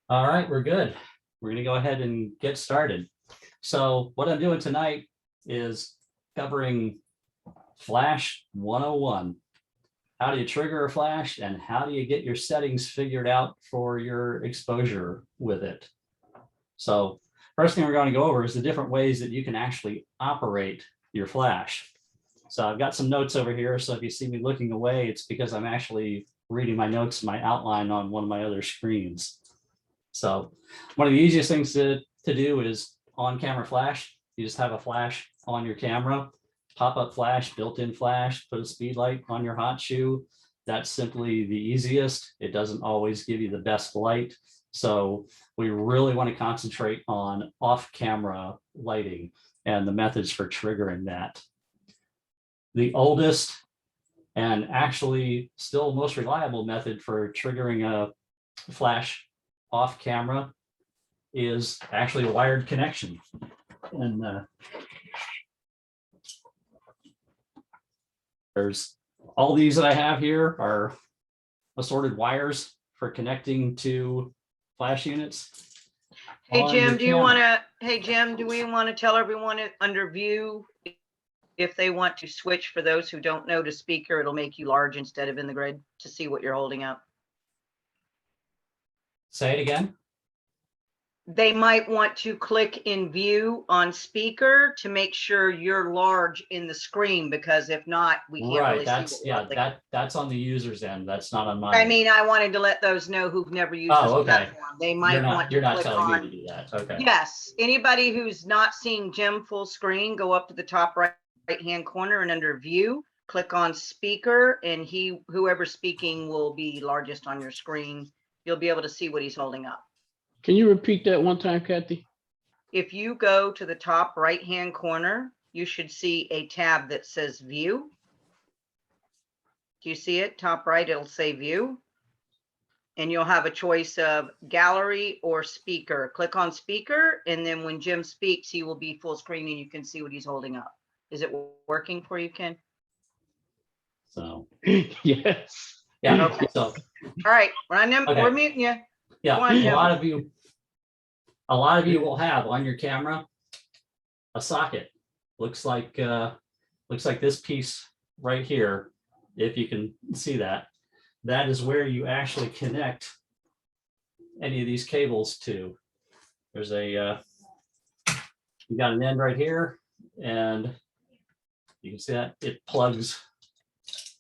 All right, we're good. We're going to go ahead and get started. So what I'm doing tonight is covering Flash 101. How do you trigger a flash and how do you get your settings figured out for your exposure with it? So first thing we're going to go over is the different ways that you can actually operate your flash. So I've got some notes over here. So if you see me looking away, it's because I'm actually reading my notes, my outline on one of my other screens. So one of the easiest things to do is on camera flash. You just have a flash on your camera, pop-up flash, built-in flash, put a speed light on your hot shoe. That's simply the easiest. It doesn't always give you the best light. So we really want to concentrate on off-camera lighting and the methods for triggering that. The oldest and actually still most reliable method for triggering a flash off camera is actually a wired connection. And there's all these that I have here are assorted wires for connecting to flash units. Hey Jim, do we want to tell everyone under view if they want to switch, for those who don't know, to speaker? It'll make you large instead of in the grid to see what you're holding up. Say it again. They might want to click in view on speaker to make sure you're large in the screen, because if not, we can't really see. That's on the user's end. That's not on mine. I mean, I wanted to let those know who've never used this platform. They might want to click on. Me to do that. Okay. Yes, anybody who's not seeing Jim full screen, go up to the top right-hand corner and under view, click on speaker, and whoever's speaking will be largest on your screen. You'll be able to see what he's holding up. Can you repeat that one time, Kathy? If you go to the top right-hand corner, you should see a tab that says view. Do you see it? Top right, it'll say view. And you'll have a choice of gallery or speaker. Click on speaker, and then when Jim speaks, he will be full screen and you can see what he's holding up. Is it working for you, Ken? So yes. Yeah. Okay. So all right, we're muting you. Yeah, a lot of you will have on your camera a socket. Looks like this piece right here. If you can see that, that is where you actually connect any of these cables to. There's you got an end right here, and you can see that it plugs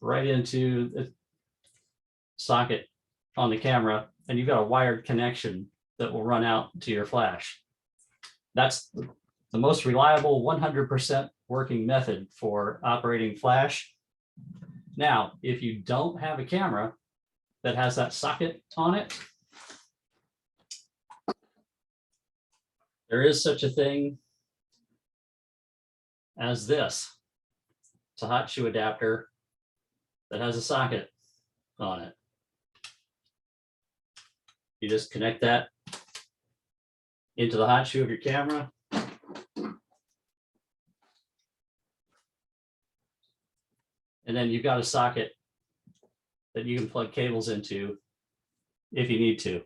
right into the socket on the camera, and you've got a wired connection that will run out to your flash. That's the most reliable 100% working method for operating flash. Now, if you don't have a camera that has that socket on it, there is such a thing as this. It's a hot shoe adapter that has a socket on it. You just connect that into the hot shoe of your camera. And then you've got a socket that you can plug cables into if you need to.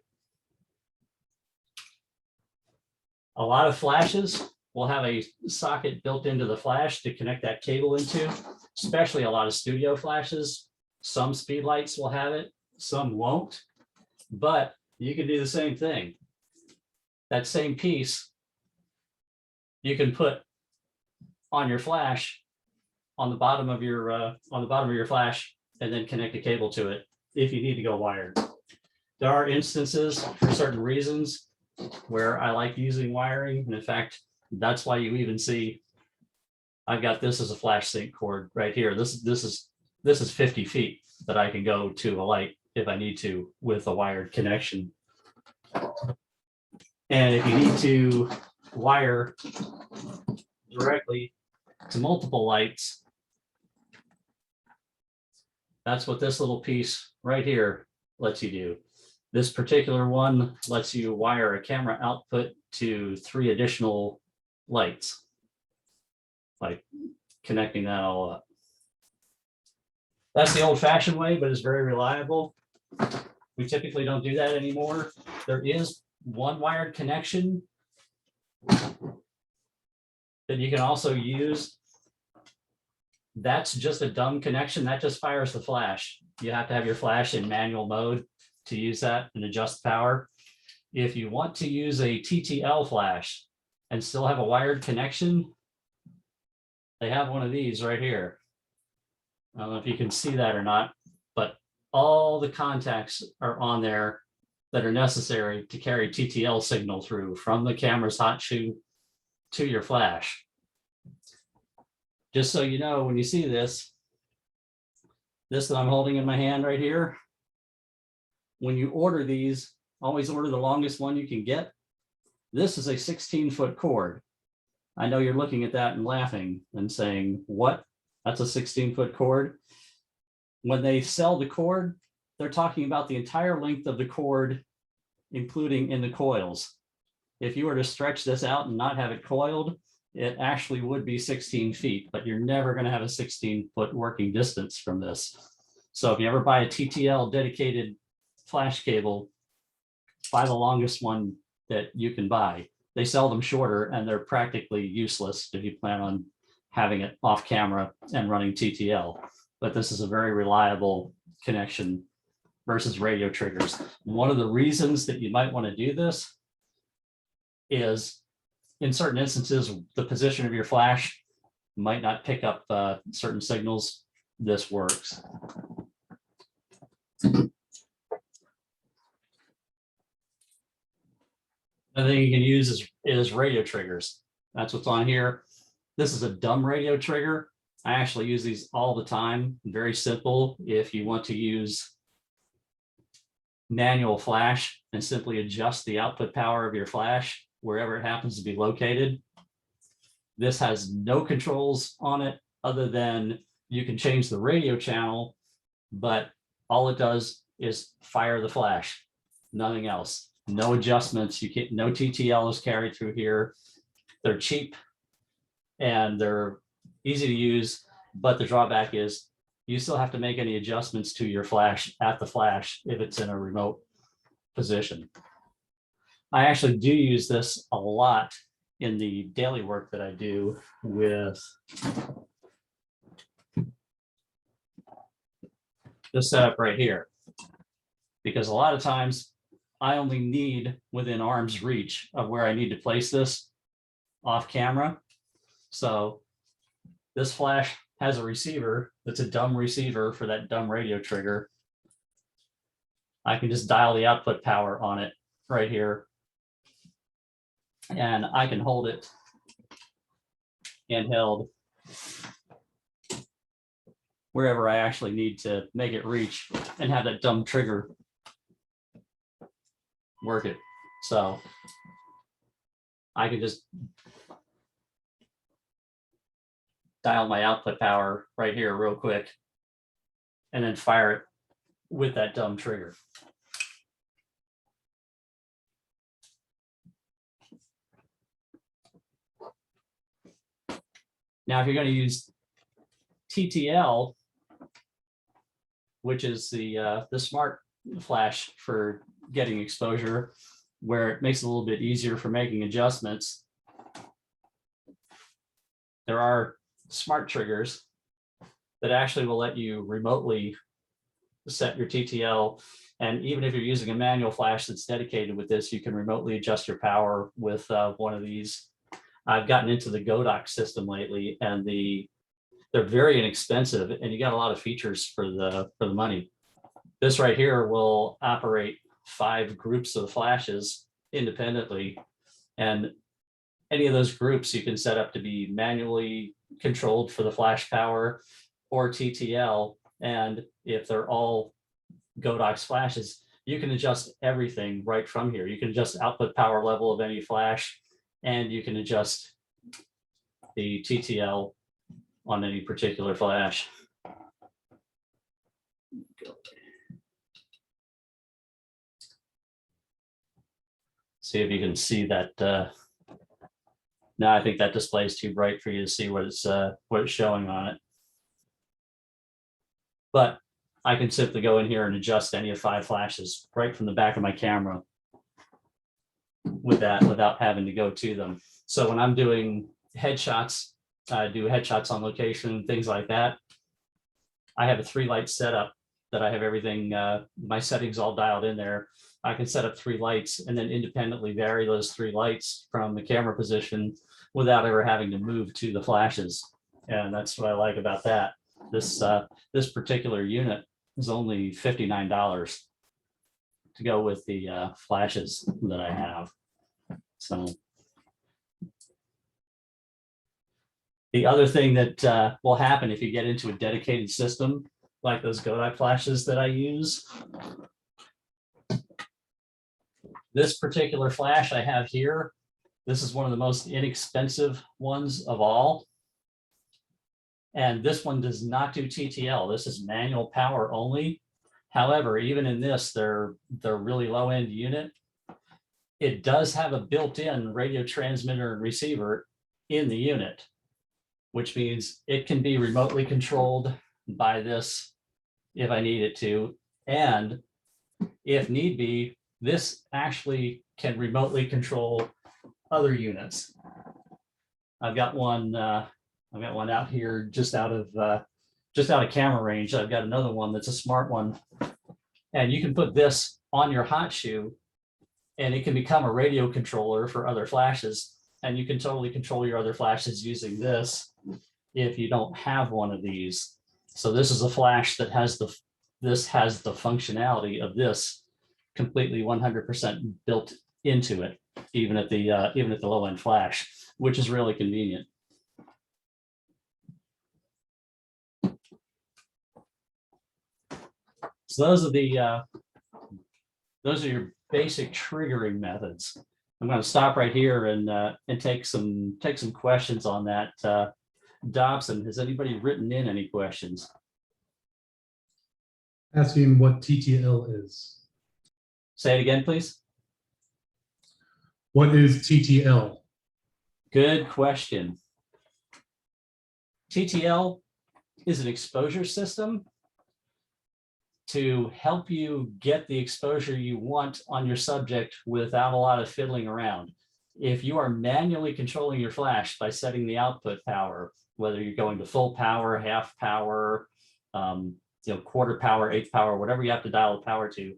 A lot of flashes will have a socket built into the flash to connect that cable into, especially a lot of studio flashes. Some speed lights will have it, some won't, but you can do the same thing. That same piece you can put on your flash on the bottom of your flash, and then connect a cable to it if you need to go wired. There are instances for certain reasons where I like using wiring, and in fact, that's why you even see I've got this as a flash sync cord right here. This is 50 feet that I can go to a light if I need to with a wired connection. And if you need to wire directly to multiple lights, that's what this little piece right here lets you do. This particular one lets you wire a camera output to 3 additional lights, like connecting that all up. That's the old-fashioned way, but it's very reliable. We typically don't do that anymore. There is one wired connection, then you can also use, that's just a dumb connection. That just fires the flash. You have to have your flash in manual mode to use that and adjust power. If you want to use a TTL flash and still have a wired connection, they have one of these right here. I don't know if you can see that or not, but all the contacts are on there that are necessary to carry TTL signal through from the camera's hot shoe to your flash. Just so you know, when you see this that I'm holding in my hand right here, when you order these, always order the longest one you can get. This is a 16-foot cord. I know you're looking at that and laughing and saying, what? That's a 16-foot cord. When they sell the cord, they're talking about the entire length of the cord, including in the coils. If you were to stretch this out and not have it coiled, it actually would be 16 feet, but you're never going to have a 16-foot working distance from this. So if you ever buy a TTL dedicated flash cable, buy the longest one that you can buy. They sell them shorter and they're practically useless if you plan on having it off camera and running TTL. But this is a very reliable connection versus radio triggers. One of the reasons that you might want to do this is in certain instances, the position of your flash might not pick up certain signals. This works. Another thing you can use is radio triggers. That's what's on here. This is a dumb radio trigger. I actually use these all the time. Very simple. If you want to use manual flash and simply adjust the output power of your flash wherever it happens to be located. This has no controls on it other than you can change the radio channel, but all it does is fire the flash, nothing else. No adjustments. You can't, no TTL is carried through here. They're cheap and they're easy to use, but the drawback is you still have to make any adjustments to your flash at the flash if it's in a remote position. I actually do use this a lot in the daily work that I do with this setup right here, because a lot of times I only need within arm's reach of where I need to place this off camera. So this flash has a receiver that's a dumb receiver for that dumb radio trigger. I can just dial the output power on it right here. And I can hold it handheld wherever I actually need to make it reach and have that dumb trigger work it. So I can just dial my output power right here real quick and then fire it with that dumb trigger. Now, if you're going to use TTL, which is the smart flash for getting exposure, where it makes it a little bit easier for making adjustments, there are smart triggers that actually will let you remotely set your TTL. And even if you're using a manual flash that's dedicated with this, you can remotely adjust your power with one of these. I've gotten into the Godox system lately, and they're very inexpensive, and you got a lot of features for the money. This right here will operate 5 groups of flashes independently, and any of those groups you can set up to be manually controlled for the flash power or TTL. And if they're all Godox flashes, you can adjust everything right from here. You can adjust output power level of any flash, and you can adjust the TTL on any particular flash. See if you can see that. No, I think that display is too bright for you to see what it's showing on it. But I can simply go in here and adjust any of 5 flashes right from the back of my camera. with that without having to go to them. So when I'm doing headshots, I do headshots on location, things like that. I have a 3-light setup that I have everything, my settings all dialed in there. I can set up 3 lights and then independently vary those 3 lights from the camera position without ever having to move to the flashes. And that's what I like about that. This particular unit is only $59 to go with the flashes that I have. So the other thing that will happen if you get into a dedicated system, like those Godai flashes that I use. This particular flash I have here, this is one of the most inexpensive ones of all. And this one does not do TTL. This is manual power only. However, even in this, they're really low end unit. It does have a built-in radio transmitter and receiver in the unit, which means it can be remotely controlled by this if I need it to. And if need be, this actually can remotely control other units. I've got one out here just out of camera range. I've got another one that's a smart one. And you can put this on your hot shoe and it can become a radio controller for other flashes. And you can totally control your other flashes using this if you don't have one of these. So this is a flash that has the functionality of this completely 100% built into it, even at the low end flash, which is really convenient. So those are your basic triggering methods. I'm going to stop right here and take some questions on that. Dobson, has anybody written in any questions? Asking what TTL is. Say it again, please. What is TTL? Good question. TTL is an exposure system to help you get the exposure you want on your subject without a lot of fiddling around. If you are manually controlling your flash by setting the output power, whether you're going to full power, half power, quarter power, eighth power, whatever you have to dial the power to,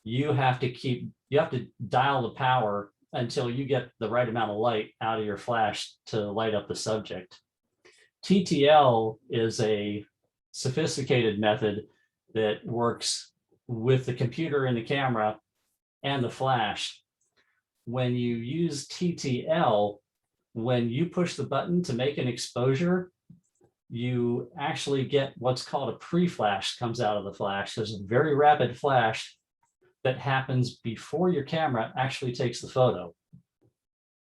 you have to dial the power until you get the right amount of light out of your flash to light up the subject. TTL is a sophisticated method that works with the computer and the camera and the flash. When you use TTL, when you push the button to make an exposure, you actually get what's called a pre-flash comes out of the flash. There's a very rapid flash that happens before your camera actually takes the photo.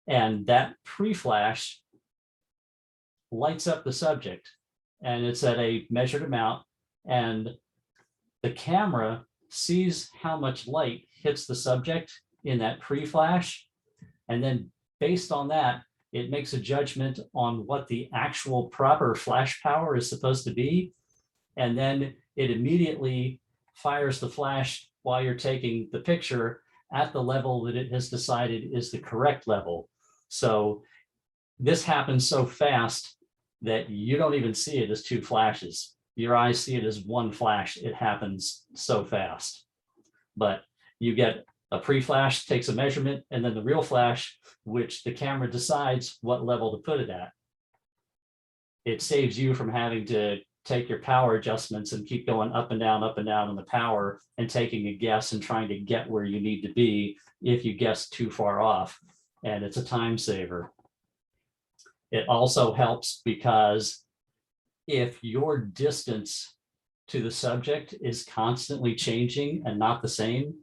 And that pre-flash lights up the subject, and it's at a measured amount, and the camera sees how much light hits the subject in that pre-flash. And then based on that, it makes a judgment on what the actual proper flash power is supposed to be. And then it immediately fires the flash while you're taking the picture at the level that it has decided is the correct level. So this happens so fast that you don't even see it as 2 flashes. Your eyes see it as 1 flash. It happens so fast. But you get a pre-flash, takes a measurement, and then the real flash, which the camera decides what level to put it at. It saves you from having to take your power adjustments and keep going up and down on the power and taking a guess and trying to get where you need to be if you guess too far off. And it's a time saver. It also helps because if your distance to the subject is constantly changing and not the same,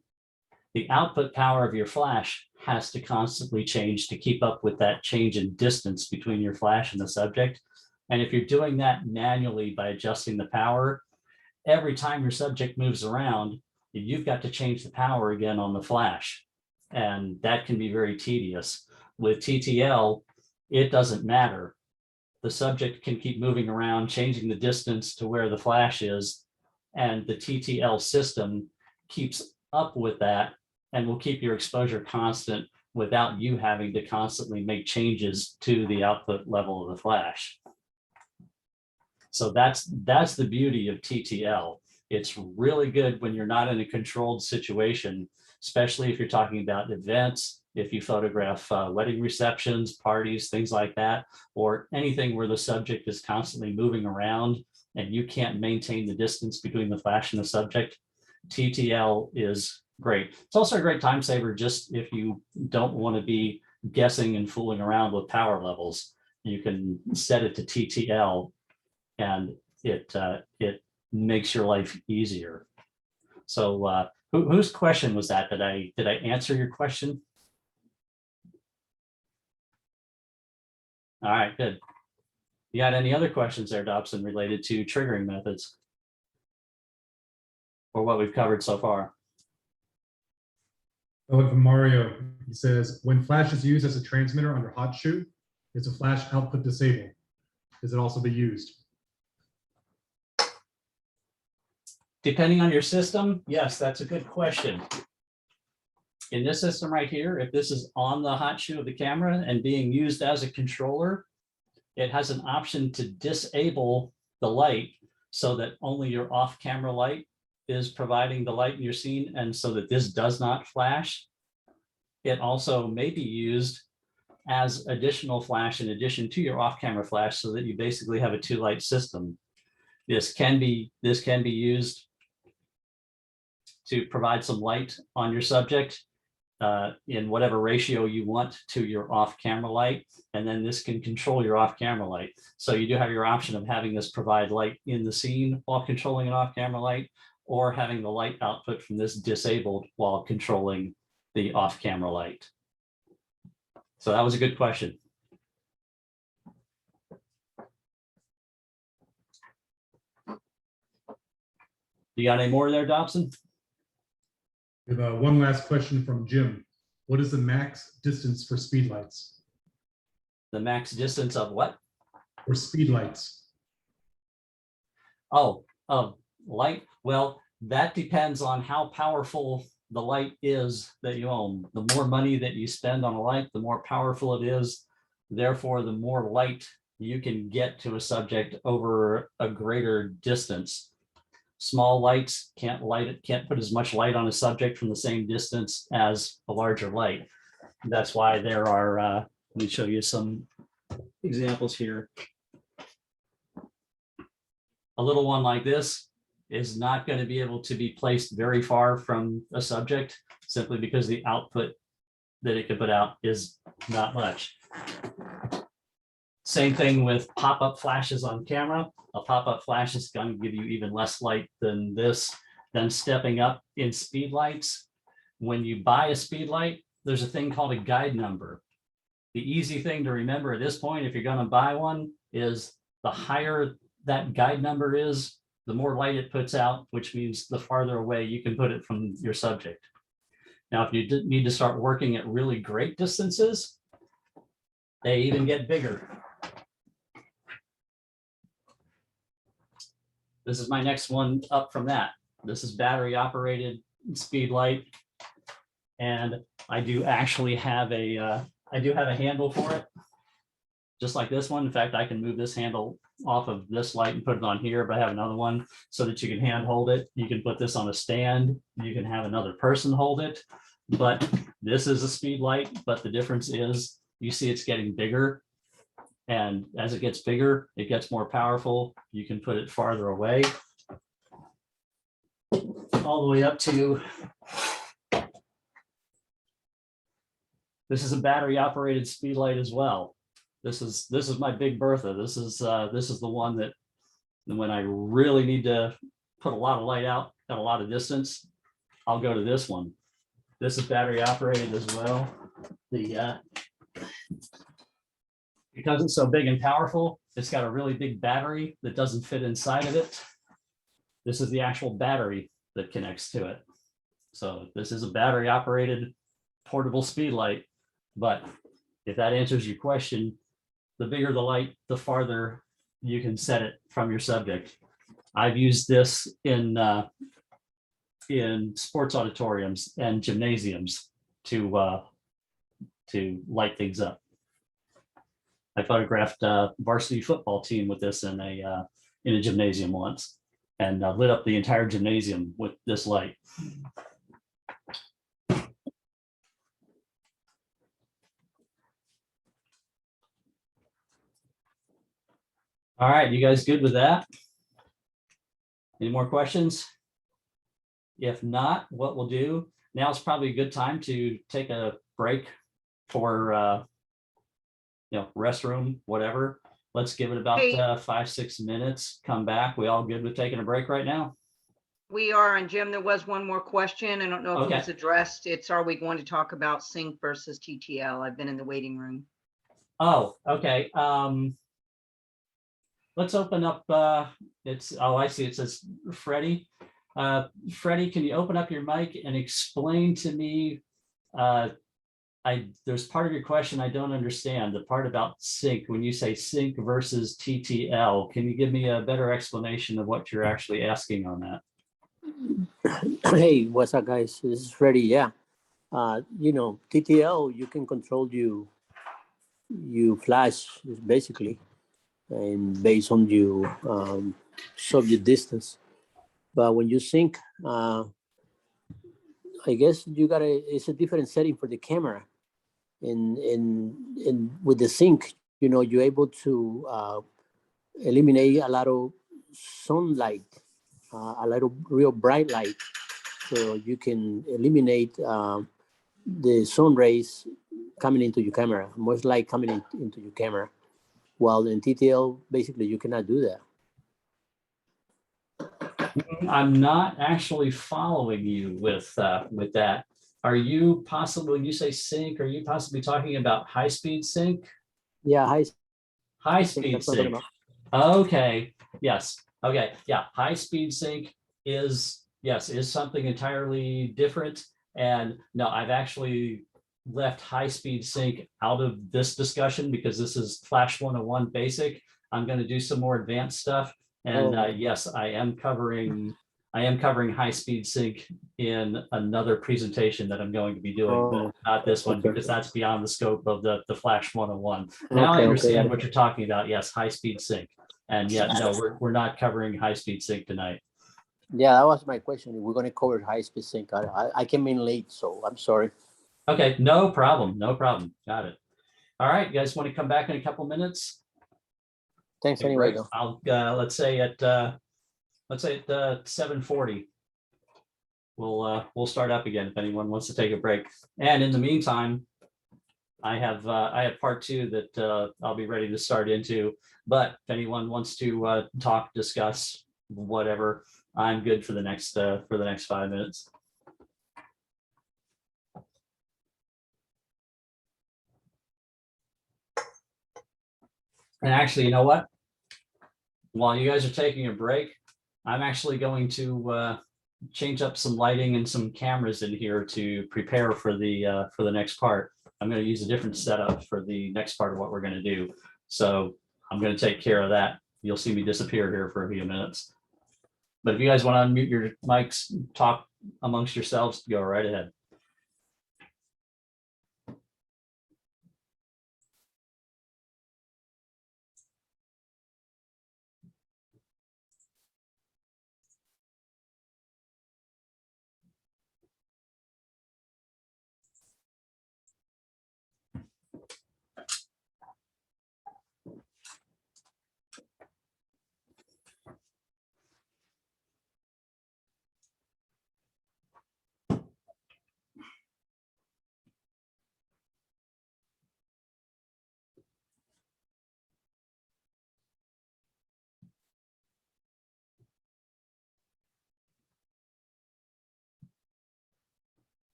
the output power of your flash has to constantly change to keep up with that change in distance between your flash and the subject. And if you're doing that manually by adjusting the power, every time your subject moves around, you've got to change the power again on the flash. And that can be very tedious. With TTL, it doesn't matter. The subject can keep moving around, changing the distance to where the flash is, and the TTL system keeps up with that and will keep your exposure constant without you having to constantly make changes to the output level of the flash. So that's the beauty of TTL. It's really good when you're not in a controlled situation, especially if you're talking about events, if you photograph wedding receptions, parties, things like that, or anything where the subject is constantly moving around and you can't maintain the distance between the flash and the subject. TTL is great. It's also a great time saver just if you don't want to be guessing and fooling around with power levels. You can set it to TTL and it makes your life easier. So whose question was that? Did I answer your question? All right, good. You got any other questions there, Dobson, related to triggering methods or what we've covered so far? Oh, from Mario, he says, when flash is used as a transmitter under hot shoe, is a flash output disabled? Does it also be used? Depending on your system, yes, that's a good question. In this system right here, if this is on the hot shoe of the camera and being used as a controller, it has an option to disable the light so that only your off-camera light is providing the light in your scene, and so that this does not flash. It also may be used as additional flash in addition to your off-camera flash, so that you basically have a two-light system. This can be used to provide some light on your subject in whatever ratio you want to your off-camera light, and then this can control your off-camera light. So you do have your option of having this provide light in the scene while controlling an off-camera light, or having the light output from this disabled while controlling the off-camera light. So that was a good question. You got any more there, Dobson? We have one last question from Jim. What is the max distance for speed lights? The max distance of what? Or speed lights? Oh, light. Well, that depends on how powerful the light is that you own. The more money that you spend on a light, the more powerful it is. Therefore, the more light you can get to a subject over a greater distance. Small lights can't put as much light on a subject from the same distance as a larger light. That's why there are, let me show you some examples here. A little one like this is not going to be able to be placed very far from a subject, simply because the output that it can put out is not much. Same thing with pop-up flashes on camera. A pop-up flash is going to give you even less light than this. Then stepping up in speed lights. When you buy a speed light, there's a thing called a guide number. The easy thing to remember at this point, if you're going to buy one, is the higher that guide number is, the more light it puts out, which means the farther away you can put it from your subject. Now, if you need to start working at really great distances, they even get bigger. This is my next one up from that. This is battery operated speed light. And I do actually have a handle for it, just like this one. In fact, I can move this handle off of this light and put it on here, but I have another one so that you can hand hold it. You can put this on a stand. You can have another person hold it. But this is a speed light, but the difference is you see it's getting bigger. And as it gets bigger, it gets more powerful. You can put it farther away, all the way up to, this is a battery operated speed light as well. This is my Big Bertha. This is the one that when I really need to put a lot of light out at a lot of distance, I'll go to this one. This is battery operated as well. Because it's so big and powerful, it's got a really big battery that doesn't fit inside of it. This is the actual battery that connects to it. So this is a battery operated portable speed light. But if that answers your question, the bigger the light, the farther you can set it from your subject. I've used this in sports auditoriums and gymnasiums to to light things up. I photographed a varsity football team with this in a gymnasium once, and lit up the entire gymnasium with this light. All right, you guys good with that? Any more questions? If not, what we'll do, now is probably a good time to take a break for, restroom, whatever. Let's give it about Hey. 5-6 minutes, come back. We all good with taking a break right now? We are, and Jim, there was one more question. I don't know if Okay. it was addressed. It's, are we going to talk about sync versus TTL? I've been in the waiting room. Oh, okay. Let's open up, I see, it says Freddie. Freddie, can you open up your mic and explain to me, there's part of your question I don't understand, the part about sync. When you say sync versus TTL, can you give me a better explanation of what you're actually asking on that? Hey, what's up, guys? This is Freddie. Yeah, TTL, you can control you flash basically, and based on your subject distance. But when you sync, I guess it's a different setting for the camera, and with the sync, you're able to eliminate a lot of sunlight, a lot of real bright light. So you can eliminate the sun rays coming into your camera, most light coming into your camera. While in TTL, basically, you cannot do that. I'm not actually following you with that. Are you possibly, when you say sync, are you possibly talking about high-speed sync? Yeah, High-speed that's what I'm sync. talking Okay, yes. Okay, yeah, high-speed sync is something entirely different. And no, I've actually left high-speed sync out of this discussion because this is Flash 101 basic. I'm going to do some more advanced stuff. And Oh. yes, I am covering high-speed sync in another presentation that I'm going to be doing, but not this one, Okay. because that's beyond the scope of the Flash 101. Now I understand what you're talking about. Yes, high-speed sync. And yet, no, we're not covering high-speed sync tonight. Yeah, that was my question. We're going to cover high-speed sync. I came in late, so I'm sorry. Okay, no problem, no problem. Got it. All right, you guys want to come back in a couple minutes? Thanks Okay, anyway, great. though. I'll let's say at 7:40. We'll start up again if anyone wants to take a break. And in the meantime, I have part 2 that I'll be ready to start into. But if anyone wants to talk, discuss, whatever, I'm good for the next 5 minutes. And actually, you know what? While you guys are taking a break, I'm actually going to change up some lighting and some cameras in here to prepare for the next part. I'm going to use a different setup for the next part of what we're going to do. So I'm going to take care of that. You'll see me disappear here for a few minutes. But if you guys want to unmute your mics, talk amongst yourselves, go right ahead.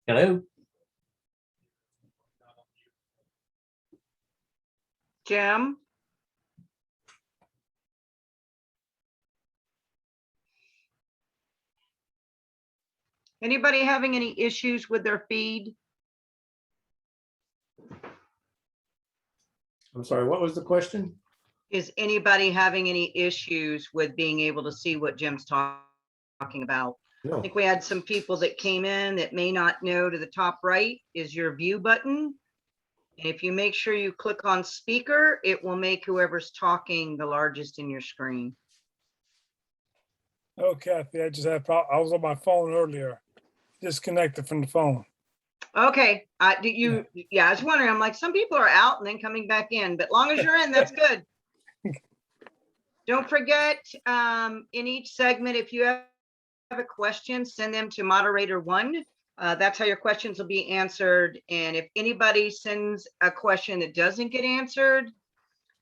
Hello. Jim? Anybody having any issues with their feed? I'm sorry, what was the question? Is anybody having any issues with being able to see what Jim's talking about? I No. think we had some people that came in that may not know to the top right is your view button. And if you make sure you click on speaker, it will make whoever's talking the largest in your screen. Oh, Kathy, I just had, I was on my phone earlier, disconnected from the phone. Okay, yeah, I was wondering, I'm like, some people are out and then coming back in, but long as you're in, that's good. Don't forget, in each segment, if you have a question, send them to moderator 1. That's how your questions will be answered. And if anybody sends a question that doesn't get answered,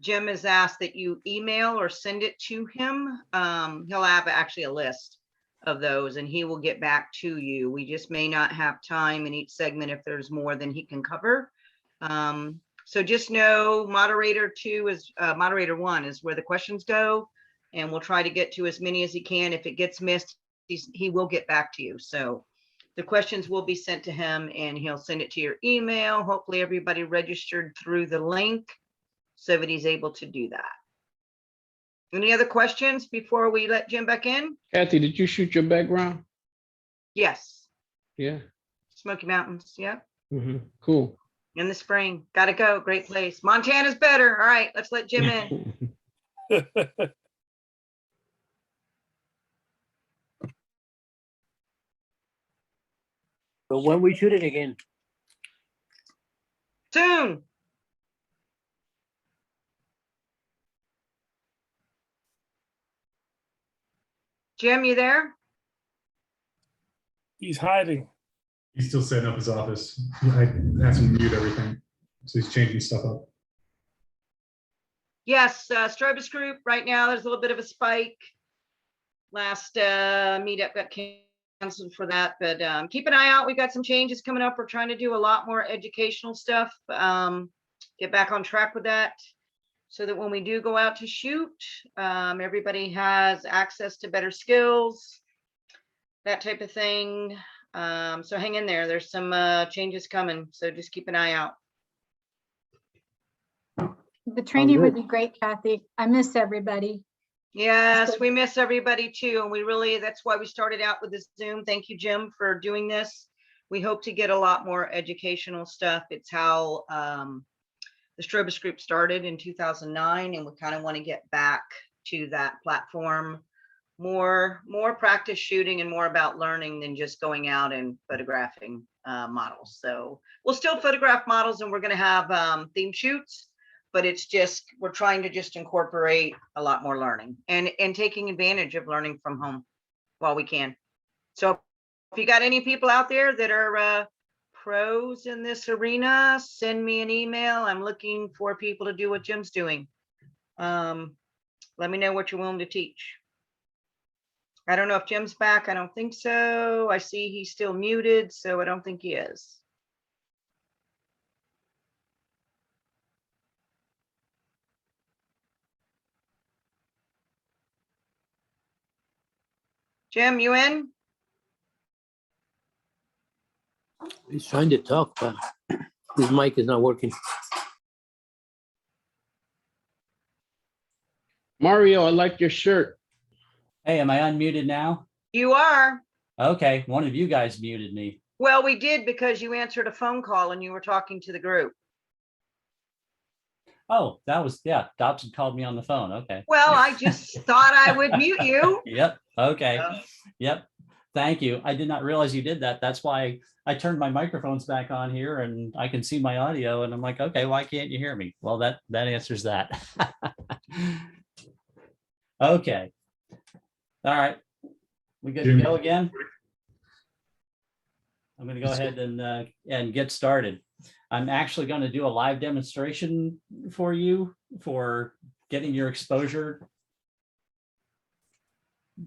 Jim has asked that you email or send it to him. He'll have actually a list of those and he will get back to you. We just may not have time in each segment if there's more than he can cover. So just know moderator 2 is moderator 1 is where the questions go, and we'll try to get to as many as he can. If it gets missed, he will get back to you. So the questions will be sent to him and he'll send it to your email. Hopefully everybody registered through the link so that he's able to do that. Any other questions before we let Jim back in? Kathy, did you shoot your background? Yes. Yeah. Smoky Mountains. Yep. Cool. In the spring. Gotta go. Great place. Montana's better. All right, let's let Jim in. So when we shoot it again? Soon. Jim, you there? He's hiding. He's still setting up his office. I asked him to mute everything. So he's changing stuff up. Yes, Strobist group right now, there's a little bit of a spike. Last meetup got canceled for that, but keep an eye out. We've got some changes coming up. We're trying to do a lot more educational stuff. Get back on track with that so that when we do go out to shoot, everybody has access to better skills, that type of thing. So hang in there. There's some changes coming, so just keep an eye out. The training would good. be great, Kathy. I miss everybody. Yes, we miss everybody too. And we really, that's why we started out with this Zoom. Thank you, Jim, for doing this. We hope to get a lot more educational stuff. It's how the Strobist group started in 2009, and we kind of want to get back to that platform. More practice shooting and more about learning than just going out and photographing models. So we'll still photograph models and we're going to have theme shoots, but it's just, we're trying to just incorporate a lot more learning and taking advantage of learning from home while we can. So if you got any people out there that are pros in this arena, send me an email. I'm looking for people to do what Jim's doing. Let me know what you're willing to teach. I don't know if Jim's back. I don't think so. I see he's still muted, so I don't think he is. Jim, you in? He's trying to talk, but his mic is not working. Mario, I like your shirt. Hey, am I unmuted now? You are. Okay, one of you guys muted me. Well, we did because you answered a phone call and you were talking to the group. Oh, that was, yeah, Dobson called me on the phone. Okay. Well, I just thought I would mute you. Yep. Okay. Uh, Yep. Thank you. I did not realize you did that. That's why I turned my microphones back on here and I can see my audio and I'm like, okay, why can't you hear me? Well, that answers that. Okay. All right. We good to go again? I'm going to go ahead and get started. I'm actually going to do a live demonstration for you for getting your exposure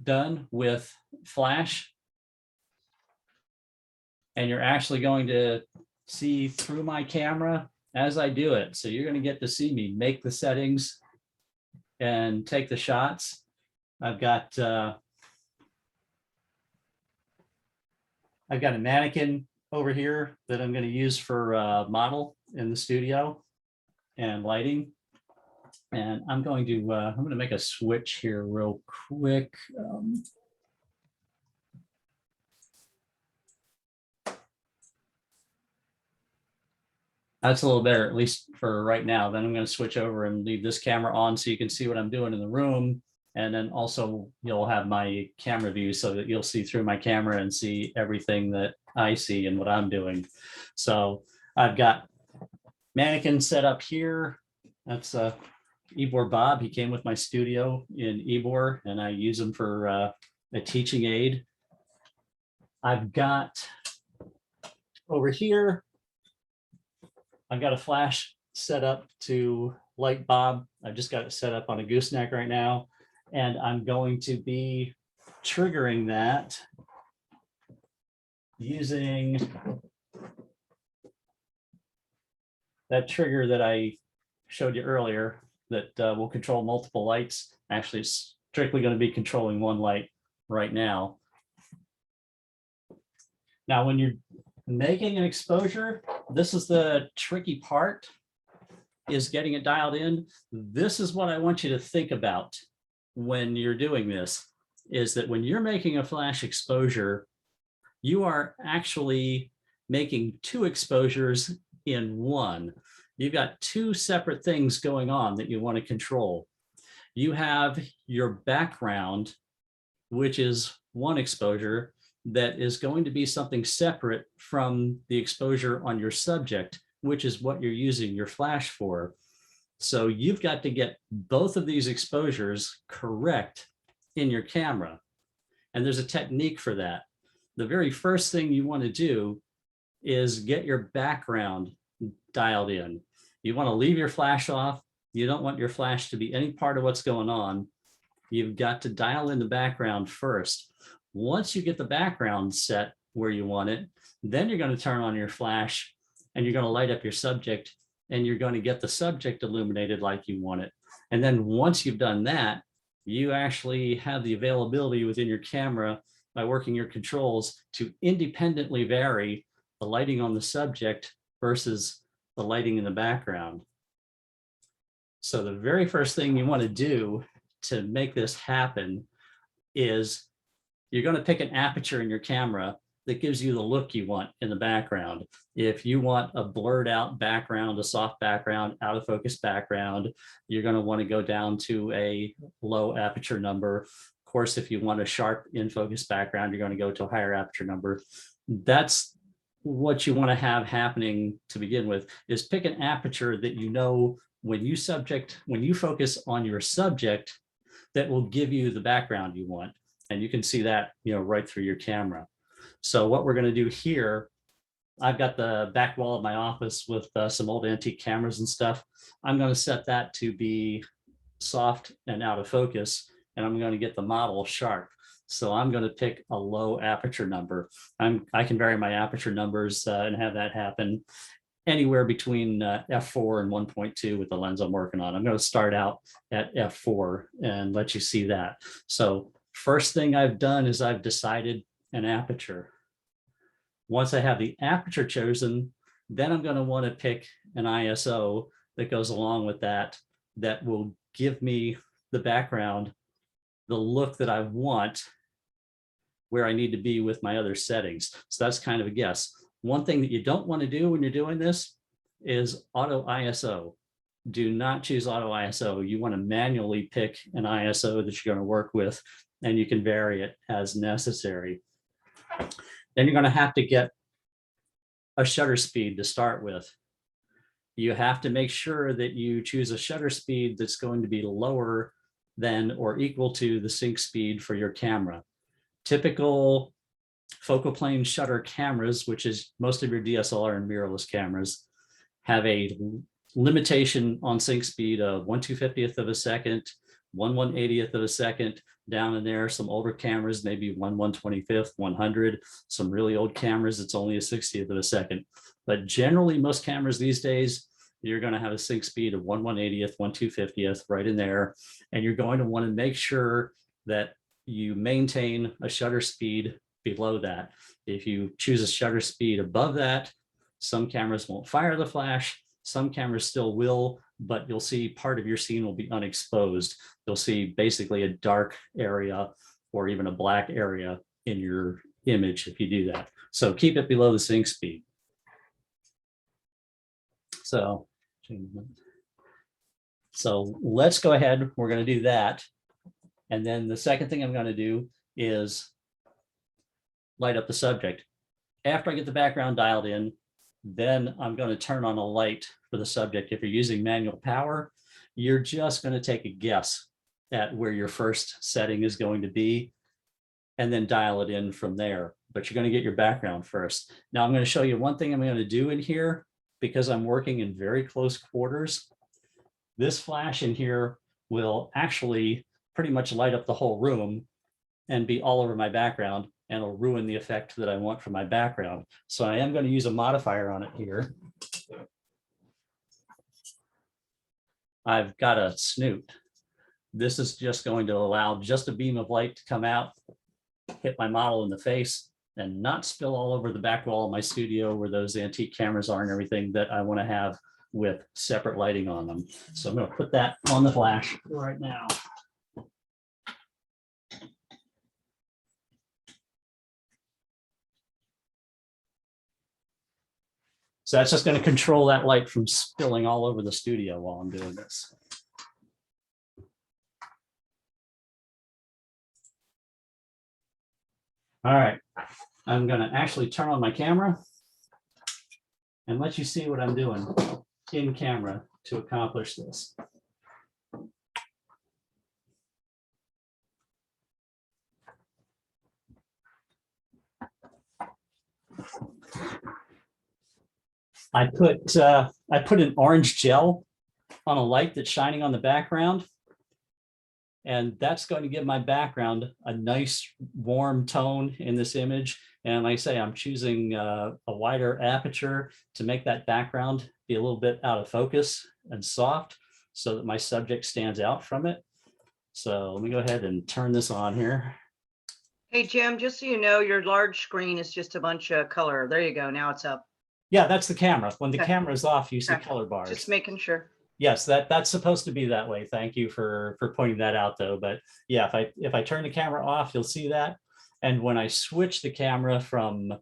done with Flash. And you're actually going to see through my camera as I do it. So you're going to get to see me make the settings and take the shots. I've got a mannequin over here that I'm going to use for model in the studio and lighting. And I'm going to make a switch here real quick. That's a little better, at least for right now. Then I'm going to switch over and leave this camera on so you can see what I'm doing in the room. And then also you'll have my camera view so that you'll see through my camera and see everything that I see and what I'm doing. So I've got mannequin set up here. That's Ybor Bob. He came with my studio in Ybor and I use him for a teaching aid. I've got over here, I've got a flash set up to light Bob. I've just got it set up on a gooseneck right now. And I'm going to be triggering that using that trigger that I showed you earlier that will control multiple lights. Actually, it's strictly going to be controlling one light right now. Now, when you're making an exposure, this is the tricky part, is getting it dialed in. This is what I want you to think about when you're doing this, is that when you're making a flash exposure, you are actually making two exposures in one. You've got two separate things going on that you want to control. You have your background, which is one exposure that is going to be something separate from the exposure on your subject, which is what you're using your flash for. So you've got to get both of these exposures correct in your camera. And there's a technique for that. The very first thing you want to do is get your background dialed in. You want to leave your flash off. You don't want your flash to be any part of what's going on. You've got to dial in the background first. Once you get the background set where you want it, then you're going to turn on your flash and you're going to light up your subject and you're going to get the subject illuminated like you want it. And then once you've done that, you actually have the availability within your camera by working your controls to independently vary the lighting on the subject versus the lighting in the background. So the very first thing you want to do to make this happen is you're going to pick an aperture in your camera that gives you the look you want in the background. If you want a blurred out background, a soft background, out of focus background, you're going to want to go down to a low aperture number. Of course, if you want a sharp in focus background, you're going to go to a higher aperture number. That's what you want to have happening to begin with, is pick an aperture that you know when you focus on your subject, that will give you the background you want. And you can see that, right through your camera. So what we're going to do here, I've got the back wall of my office with some old antique cameras and stuff. I'm going to set that to be soft and out of focus, and I'm going to get the model sharp. So I'm going to pick a low aperture number. I can vary my aperture numbers and have that happen anywhere between f4 and 1.2 with the lens I'm working on. I'm going to start out at f4 and let you see that. So first thing I've done is I've decided an aperture. Once I have the aperture chosen, then I'm going to want to pick an ISO that goes along with that, that will give me the background, the look that I want, where I need to be with my other settings. So that's kind of a guess. One thing that you don't want to do when you're doing this is auto ISO. Do not choose auto ISO. You want to manually pick an ISO that you're going to work with, and you can vary it as necessary. Then you're going to have to get a shutter speed to start with. You have to make sure that you choose a shutter speed that's going to be lower than or equal to the sync speed for your camera. Typical focal plane shutter cameras, which is most of your DSLR and mirrorless cameras, have a limitation on sync speed of 1/250th of a second, 1/180th of a second. Down in there, some older cameras, maybe 1/125th, 100. Some really old cameras, it's only a 60th of a second. But generally, most cameras these days, you're going to have a sync speed of 1/180th, 1/250th, right in there. And you're going to want to make sure that you maintain a shutter speed below that. If you choose a shutter speed above that, some cameras won't fire the flash. Some cameras still will, but you'll see part of your scene will be unexposed. You'll see basically a dark area or even a black area in your image if you do that. So keep it below the sync speed. So let's go ahead. We're going to do that. And then the second thing I'm going to do is light up the subject. After I get the background dialed in, then I'm going to turn on a light for the subject. If you're using manual power, you're just going to take a guess at where your first setting is going to be and then dial it in from there. But you're going to get your background first. Now I'm going to show you one thing I'm going to do in here because I'm working in very close quarters. This flash in here will actually pretty much light up the whole room and be all over my background, and it'll ruin the effect that I want for my background. So I am going to use a modifier on it here. I've got a snoot. This is just going to allow just a beam of light to come out, hit my model in the face, and not spill all over the back wall of my studio where those antique cameras are and everything that I want to have with separate lighting on them. So I'm going to put that on the flash right now. So that's just going to control that light from spilling all over the studio while I'm doing this. All right, I'm going to actually turn on my camera and let you see what I'm doing in camera to accomplish this. I put an orange gel on a light that's shining on the background. And that's going to give my background a nice warm tone in this image. And like I say, I'm choosing a wider aperture to make that background be a little bit out of focus and soft so that my subject stands out from it. So let me go ahead and turn this on here. Hey, Jim, just so you know, your large screen is just a bunch of color. There you go. Now it's up. Yeah, that's the camera. When the Okay. camera is off, you see Okay. color bars. Just making sure. Yes, that's supposed to be that way. Thank you for pointing that out, though. But yeah, if I turn the camera off, you'll see that. And when I switch the camera from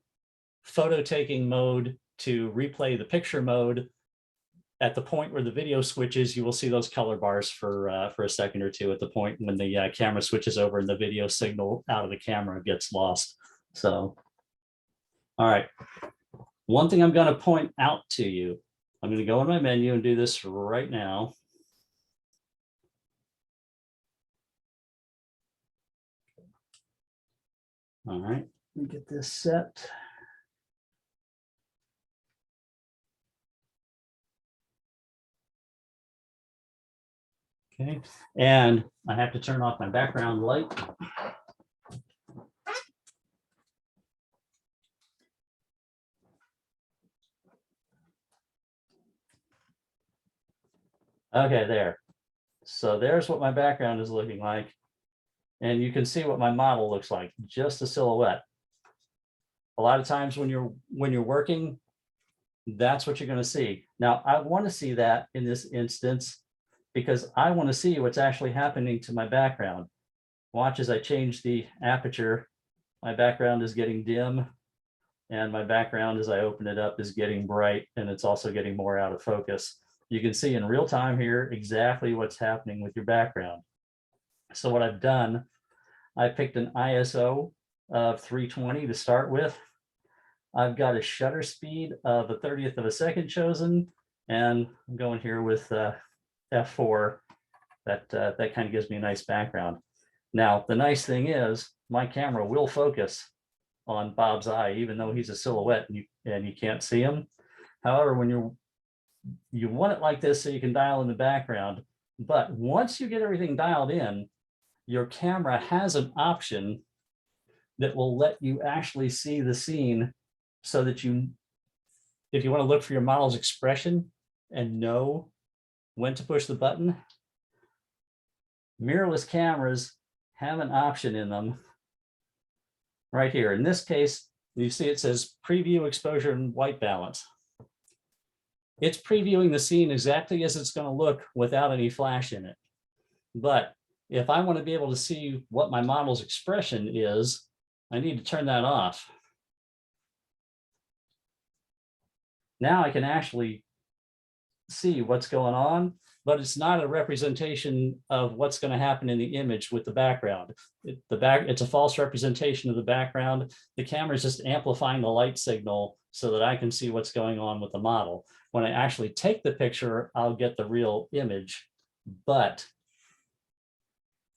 photo taking mode to replay the picture mode, at the point where the video switches, you will see those color bars for a second or two at the point when the camera switches over and the video signal out of the camera gets lost. So, all right. One thing I'm going to point out to you, I'm going to go in my menu and do this right now. All right, let me get this set. Okay, and I have to turn off my background light. Okay, there. So there's what my background is looking like. And you can see what my model looks like, just a silhouette. A lot of times when you're working, that's what you're going to see. Now, I want to see that in this instance because I want to see what's actually happening to my background. Watch as I change the aperture. My background is getting dim, and my background as I open it up is getting bright, and it's also getting more out of focus. You can see in real time here exactly what's happening with your background. So what I've done, I picked an ISO of 320 to start with. I've got a shutter speed of 1/30th of a second chosen, and I'm going here with f4. That kind of gives me a nice background. Now, the nice thing is my camera will focus on Bob's eye, even though he's a silhouette and you can't see him. However, when you want it like this so you can dial in the background, but once you get everything dialed in, your camera has an option that will let you actually see the scene so that if you want to look for your model's expression and know when to push the button, mirrorless cameras have an option in them right here. In this case, you see it says preview exposure and white balance. it's previewing the scene exactly as it's going to look without any flash in it. But if I want to be able to see what my model's expression is, I need to turn that off. Now I can actually see what's going on, but it's not a representation of what's going to happen in the image with the background. It's a false representation of the background. The camera is just amplifying the light signal so that I can see what's going on with the model. When I actually take the picture, I'll get the real image, but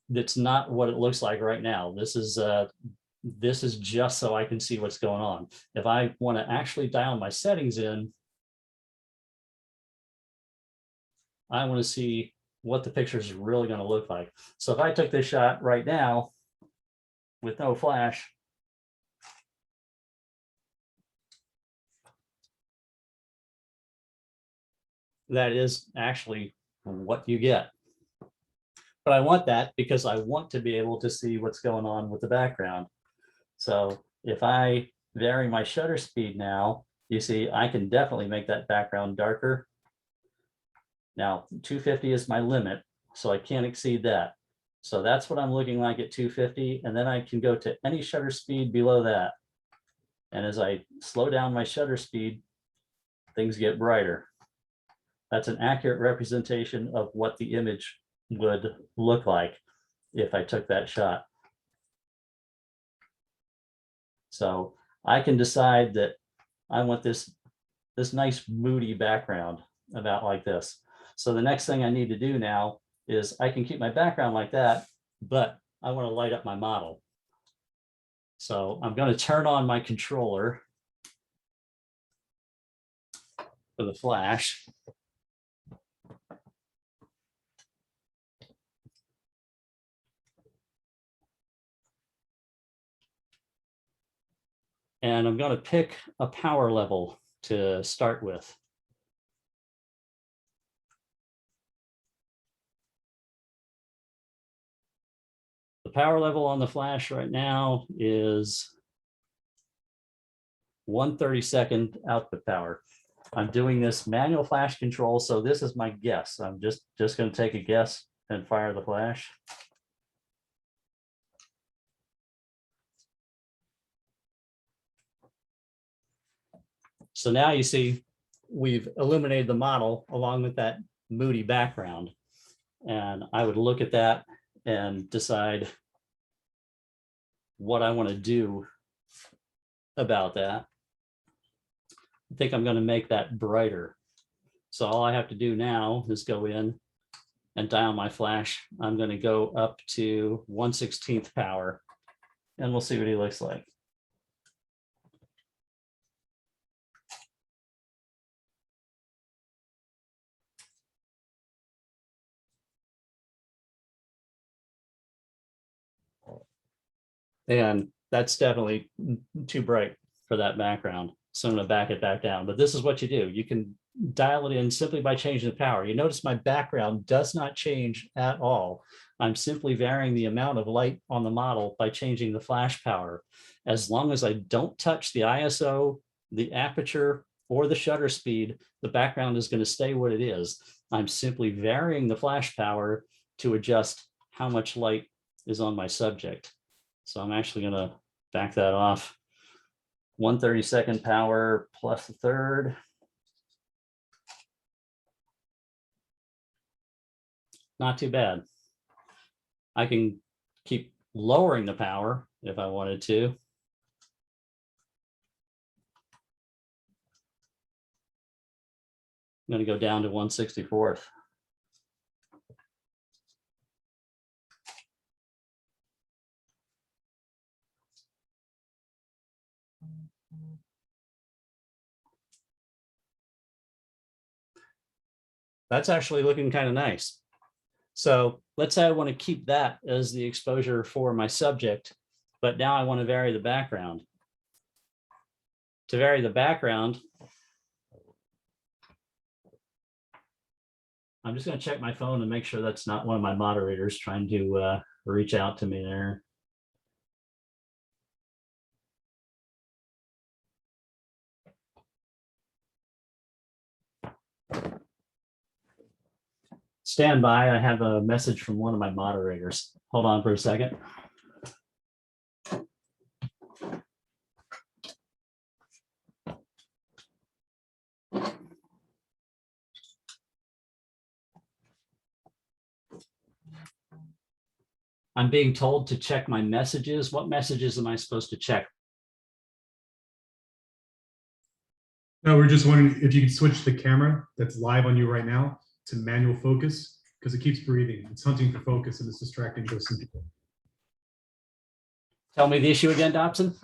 that's not what it looks like right now. This is just so I can see what's going on. If I want to actually dial my settings in, I want to see what the picture is really going to look like. So if I took this shot right now with no flash, that is actually what you get. But I want that because I want to be able to see what's going on with the background. So if I vary my shutter speed now, you see, I can definitely make that background darker. Now, 250 is my limit, so I can't exceed that. So that's what I'm looking like at 250, and then I can go to any shutter speed below that. And as I slow down my shutter speed, things get brighter. That's an accurate representation of what the image would look like if I took that shot. So I can decide that I want this nice moody background about like this. So the next thing I need to do now is I can keep my background like that, but I want to light up my model. So I'm going to turn on my controller for the flash. And I'm going to pick a power level to start with. The power level on the flash right now is 1/32 output power. I'm doing this manual flash control, so this is my guess. I'm just going to take a guess and fire the flash. So now you see we've illuminated the model along with that moody background. And I would look at that and decide what I want to do about that. I think I'm going to make that brighter. So all I have to do now is go in and dial my flash. I'm going to go up to 1/16 power, and we'll see what he looks like. And that's definitely too bright for that background. So I'm going to back it back down. But this is what you do. You can dial it in simply by changing the power. You notice my background does not change at all. I'm simply varying the amount of light on the model by changing the flash power. As long as I don't touch the ISO, the aperture, or the shutter speed, the background is going to stay what it is. I'm simply varying the flash power to adjust how much light is on my subject. So I'm actually going to back that off. 1/32 power plus a third. Not too bad. I can keep lowering the power if I wanted to. I'm going to go down to 1/64. That's actually looking kind of nice. So let's say I want to keep that as the exposure for my subject, but now I want to vary the background. To vary the background, I'm just going to check my phone and make sure that's not one of my moderators trying to reach out to me there. Stand by. I have a message from one of my moderators. Hold on for a second. I'm being told to check my messages. What messages am I supposed to check? No, we're just wondering if you could switch the camera that's live on you right now to manual focus, because it keeps breathing. It's hunting for focus and it's distracting to some people. Tell me the issue again, Dobson.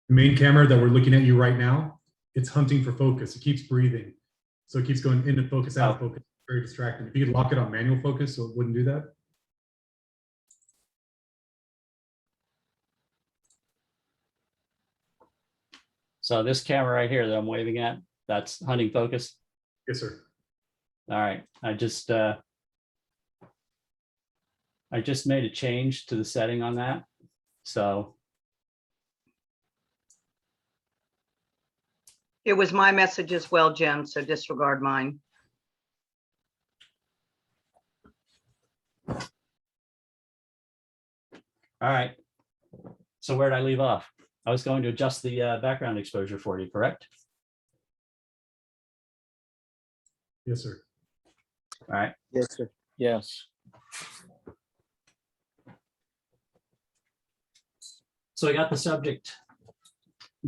The main camera that we're looking at you right now, it's hunting for focus. It keeps breathing. So it keeps going into focus, out of focus. Very distracting. If you could lock it on manual focus so it wouldn't do that. So this camera right here that I'm waving at, that's hunting focus. Yes, sir. All right, I just made a change to the setting on that. So It was my message as well, Jim, so disregard mine. all right. So where did I leave off? I was going to adjust the background exposure for you, correct? Yes, sir. All right. Yes, sir. Yes. So we got the subject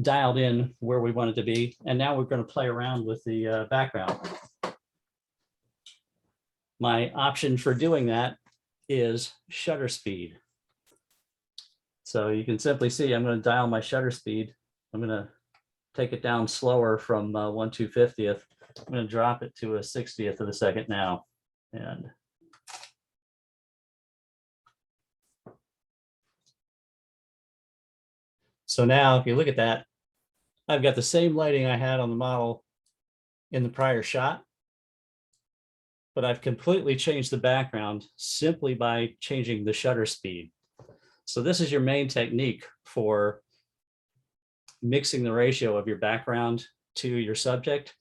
dialed in where we want it to be, and now we're going to play around with the background. My option for doing that is shutter speed. So you can simply see I'm going to dial my shutter speed. I'm going to take it down slower from 1/250th. I'm going to drop it to a 60th of a second now. And so now if you look at that, I've got the same lighting I had on the model in the prior shot, but I've completely changed the background simply by changing the shutter speed. So this is your main technique for mixing the ratio of your background to your subject,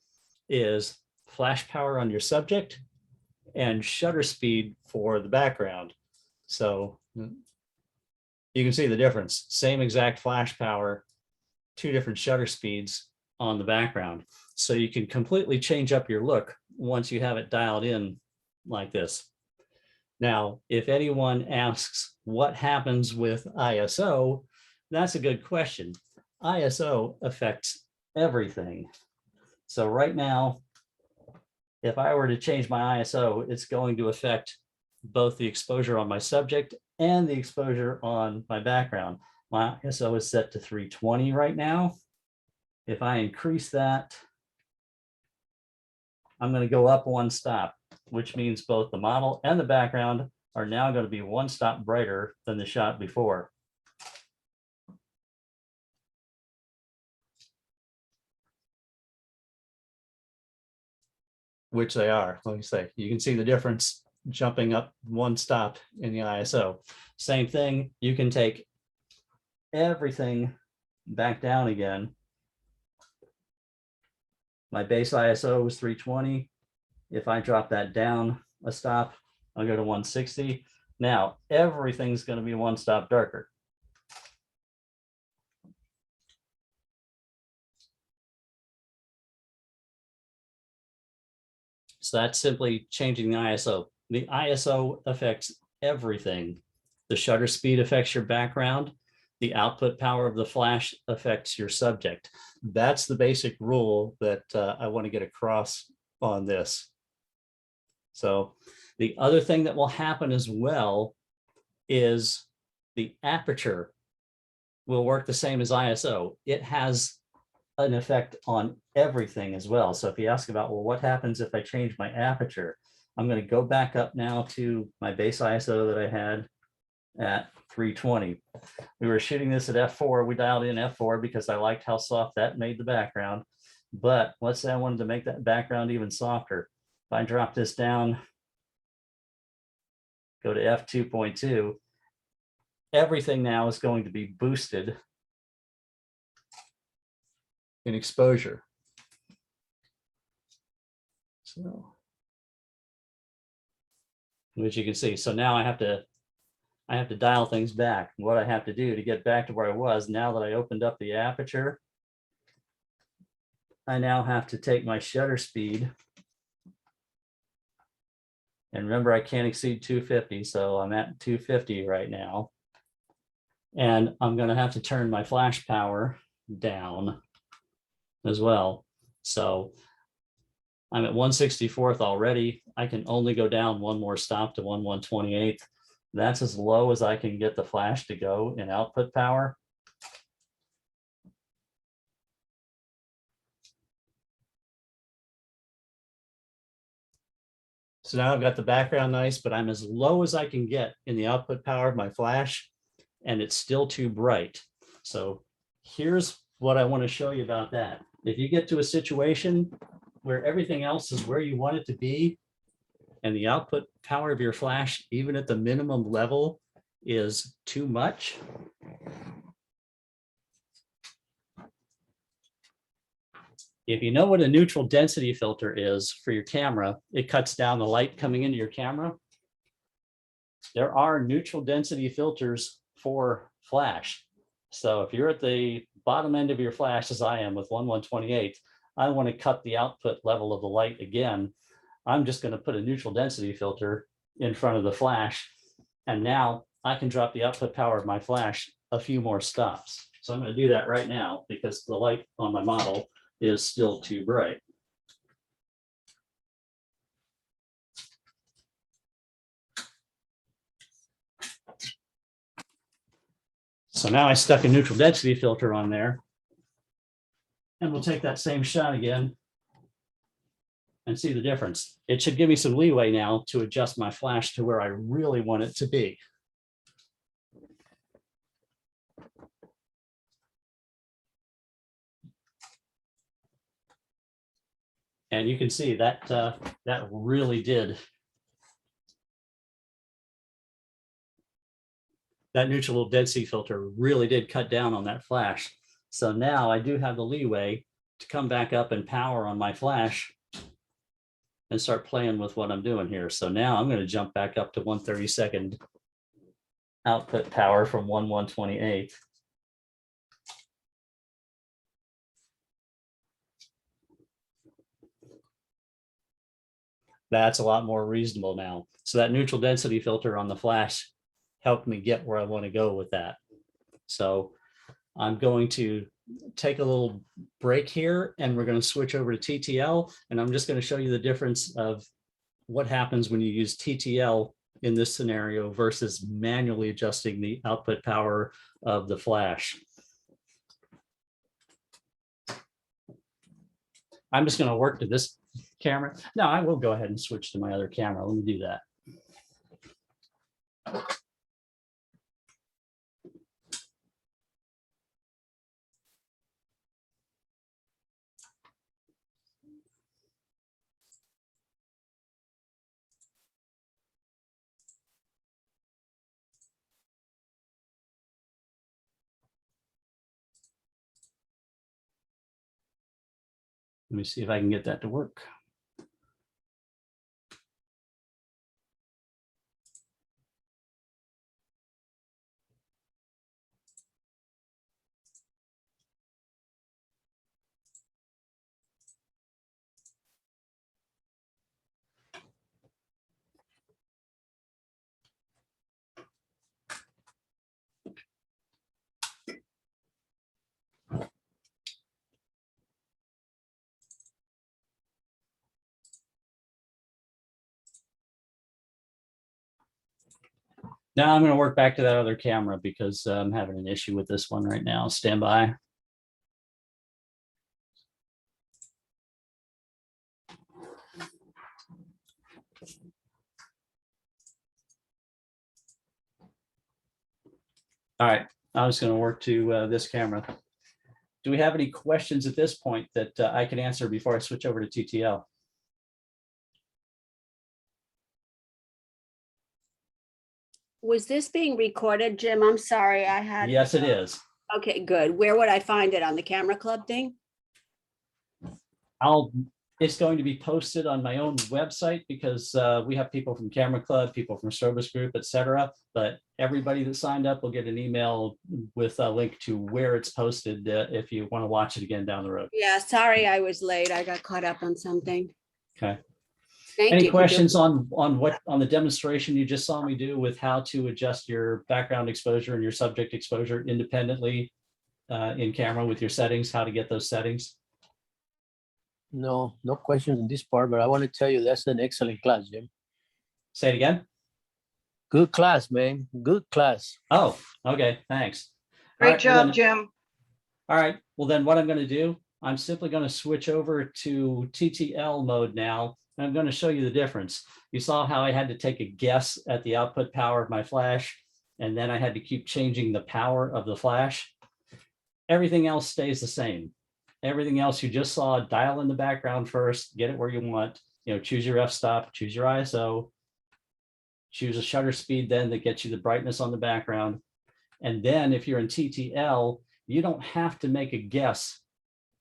is flash power on your subject and shutter speed for the background. So you can see the difference. Same exact flash power, two different shutter speeds on the background. So you can completely change up your look once you have it dialed in like this. Now, if anyone asks what happens with ISO, that's a good question. ISO affects everything. So right now, if I were to change my ISO, it's going to affect both the exposure on my subject and the exposure on my background. My ISO is set to 320 right now. If I increase that, I'm going to go up one stop, which means both the model and the background are now going to be one stop brighter than the shot before. Which they are, like I say, you can see the difference jumping up one stop in the ISO. Same thing, you can take everything back down again. My base ISO was 320. If I drop that down a stop, I'll go to 160. Now everything's going to be one stop darker. So that's simply changing the ISO. The ISO affects everything. The shutter speed affects your background. The output power of the flash affects your subject. That's the basic rule that I want to get across on this. So the other thing that will happen as well is the aperture will work the same as ISO. It has an effect on everything as well. So if you ask about, well, what happens if I change my aperture? I'm going to go back up now to my base ISO that I had at 320. We were shooting this at f4. We dialed in f4 because I liked how soft that made the background. But let's say I wanted to make that background even softer. If I drop this down, go to f2.2, everything now is going to be boosted in exposure. So which you can see. So now I have to dial things back. What I have to do to get back to where I was, now that I opened up the aperture, I now have to take my shutter speed. And remember, I can't exceed 250, so I'm at 250 right now. And I'm going to have to turn my flash power down as well. So I'm at 1/64 already. I can only go down one more stop to 1/128. That's as low as I can get the flash to go in output power. So now I've got the background nice, but I'm as low as I can get in the output power of my flash, and it's still too bright. So here's what I want to show you about that. If you get to a situation where everything else is where you want it to be, and the output power of your flash, even at the minimum level, is too much, if you know what a neutral density filter is for your camera, it cuts down the light coming into your camera. There are neutral density filters for flash. So if you're at the bottom end of your flash, as I am with 1/128, I want to cut the output level of the light again. I'm just going to put a neutral density filter in front of the flash. And now I can drop the output power of my flash a few more stops. So I'm going to do that right now because the light on my model is still too bright. So now I stuck a neutral density filter on there. And we'll take that same shot again and see the difference. It should give me some leeway now to adjust my flash to where I really want it to be. And you can see that that really did. That neutral density filter really did cut down on that flash. So now I do have the leeway to come back up and power on my flash and start playing with what I'm doing here. So now I'm going to jump back up to 1/32 output power from 1/128. That's a lot more reasonable now. So that neutral density filter on the flash helped me get where I want to go with that. So I'm going to take a little break here and we're going to switch over to TTL. And I'm just going to show you the difference of what happens when you use TTL in this scenario versus manually adjusting the output power of the flash. I'm just going to work to this camera. No, I will go ahead and switch to my other camera. Let me do that. Let me see if I can get that to work. Now I'm going to work back to that other camera because I'm having an issue with this one right now. Stand by. All right, I was going to work to this camera. Do we have any questions at this point that I can answer before I switch over to TTL? Was this being recorded, Jim? I'm sorry, I had. Yes, it is. Okay, good. Where would I find it? On the Camera Club thing? It's going to be posted on my own website because we have people from Camera Club, people from Strobist Group, etc. But everybody that signed up will get an email with a link to where it's posted if you want to watch it again down the road. Yeah, sorry I was late. I got caught up on something. Okay. Thank Any you. questions on the demonstration you just saw me do with how to adjust your background exposure and your subject exposure independently in camera with your settings, how to get those settings? No, no questions in this part, but I want to tell you that's an excellent class, Jim. Say it again. Good class, man. Good class. Oh, okay, thanks. All Great right, well job, then- Jim. All right, well then what I'm going to do, I'm simply going to switch over to TTL mode now. And I'm going to show you the difference. You saw how I had to take a guess at the output power of my flash, and then I had to keep changing the power of the flash. Everything else stays the same. Everything else you just saw, dial in the background first, get it where you want, choose your f-stop, choose your ISO, choose a shutter speed then that gets you the brightness on the background. And then if you're in TTL, you don't have to make a guess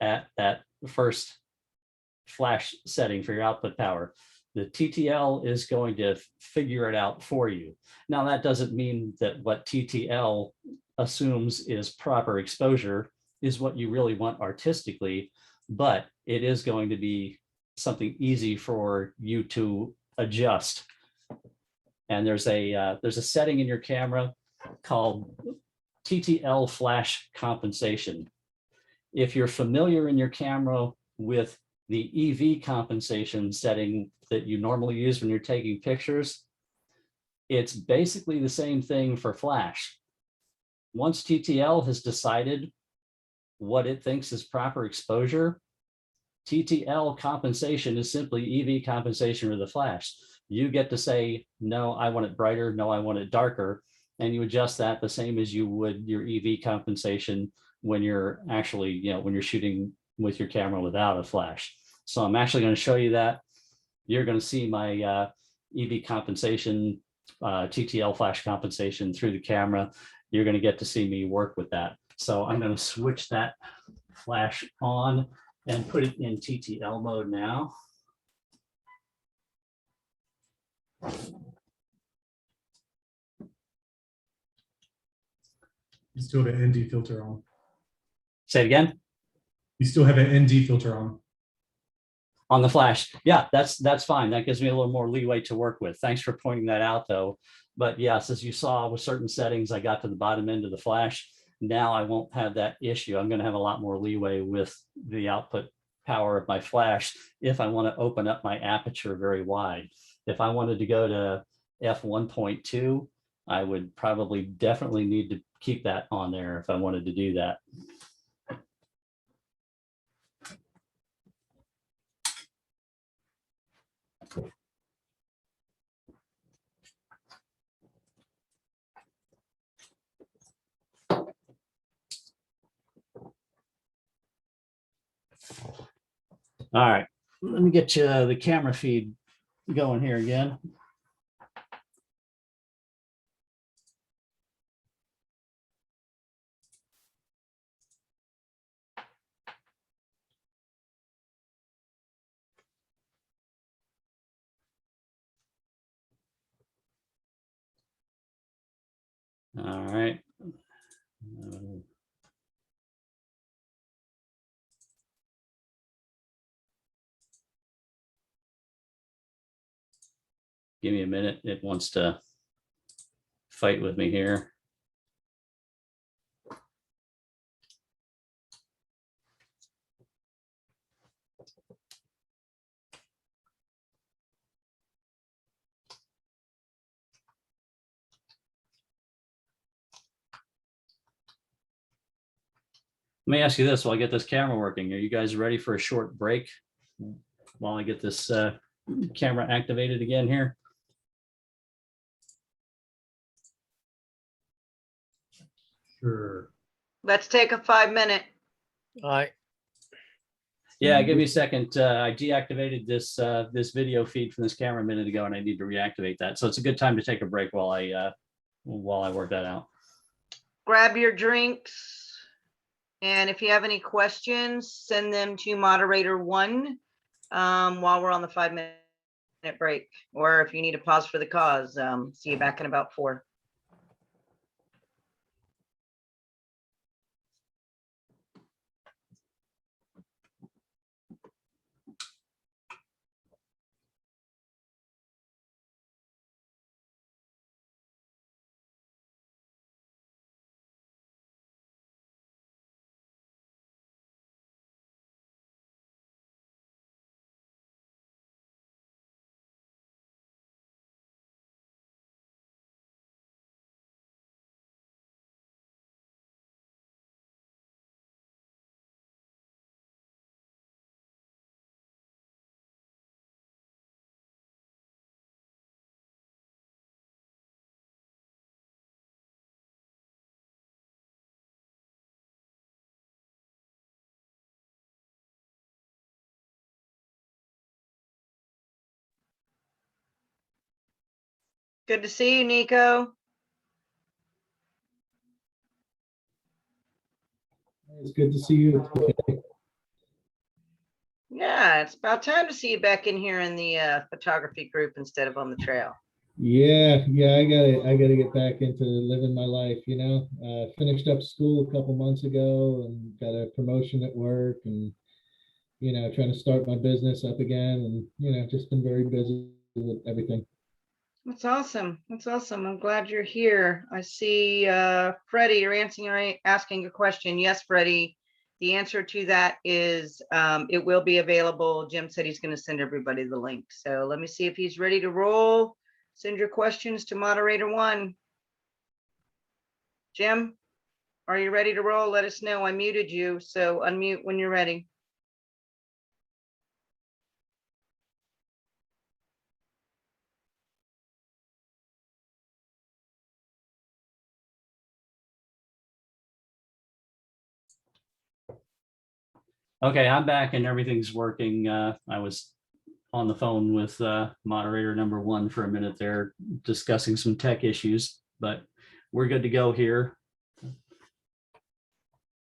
at that first flash setting for your output power. The TTL is going to figure it out for you. Now, that doesn't mean that what TTL assumes is proper exposure is what you really want artistically, but it is going to be something easy for you to adjust. And there's a setting in your camera called TTL flash compensation. If you're familiar in your camera with the EV compensation setting that you normally use when you're taking pictures, it's basically the same thing for flash. Once TTL has decided what it thinks is proper exposure, TTL compensation is simply EV compensation for the flash. You get to say, no, I want it brighter, no, I want it darker, and you adjust that the same as you would your EV compensation when you're actually, when you're shooting with your camera without a flash. So I'm actually going to show you that. You're going to see my EV compensation, TTL flash compensation through the camera. You're going to get to see me work with that. So I'm going to switch that flash on and put it in TTL mode now. You still have an ND filter on. Say it again. You still have an ND filter on the flash. Yeah, that's fine. That gives me a little more leeway to work with. Thanks for pointing that out though. But yes, as you saw with certain settings, I got to the bottom end of the flash. Now I won't have that issue. I'm going to have a lot more leeway with the output power of my flash if I want to open up my aperture very wide. If I wanted to go to f1.2, I would probably definitely need to keep that on there if I wanted to do that. All right, let me get you the camera feed going here again. All right. Give me a minute. It wants to fight with me here. Let me ask you this while I get this camera working. Are you guys ready for a short break while I get this camera activated again here? Sure. Let's take a 5-minute. All right. Yeah, give me a second. I deactivated this this video feed from this camera a minute ago, and I need to reactivate that. So it's a good time to take a break while I work that out. Grab your drinks. And if you have any questions, send them to moderator 1 while we're on the 5-minute break, or if you need a pause for the cause, see you back in about 4. Good to see you, Nico. It's good to see you. Yeah, it's about time to see you back in here in the photography group instead of on the trail. Yeah, I gotta get back into living my life, you know. Finished up school a couple months ago and got a promotion at work and, you know, trying to start my business up again and, you know, just been very busy with everything. That's awesome. That's awesome. I'm glad you're here. I see Freddie, you're asking a question. Yes, Freddie. The answer to that is it will be available. Jim said he's going to send everybody the link. So let me see if he's ready to roll. Send your questions to moderator 1. Jim, are you ready to roll? Let us know. I muted you, so unmute when you're ready. Okay, I'm back and everything's working. I was on the phone with moderator number 1 for a minute there, discussing some tech issues, but we're good to go here.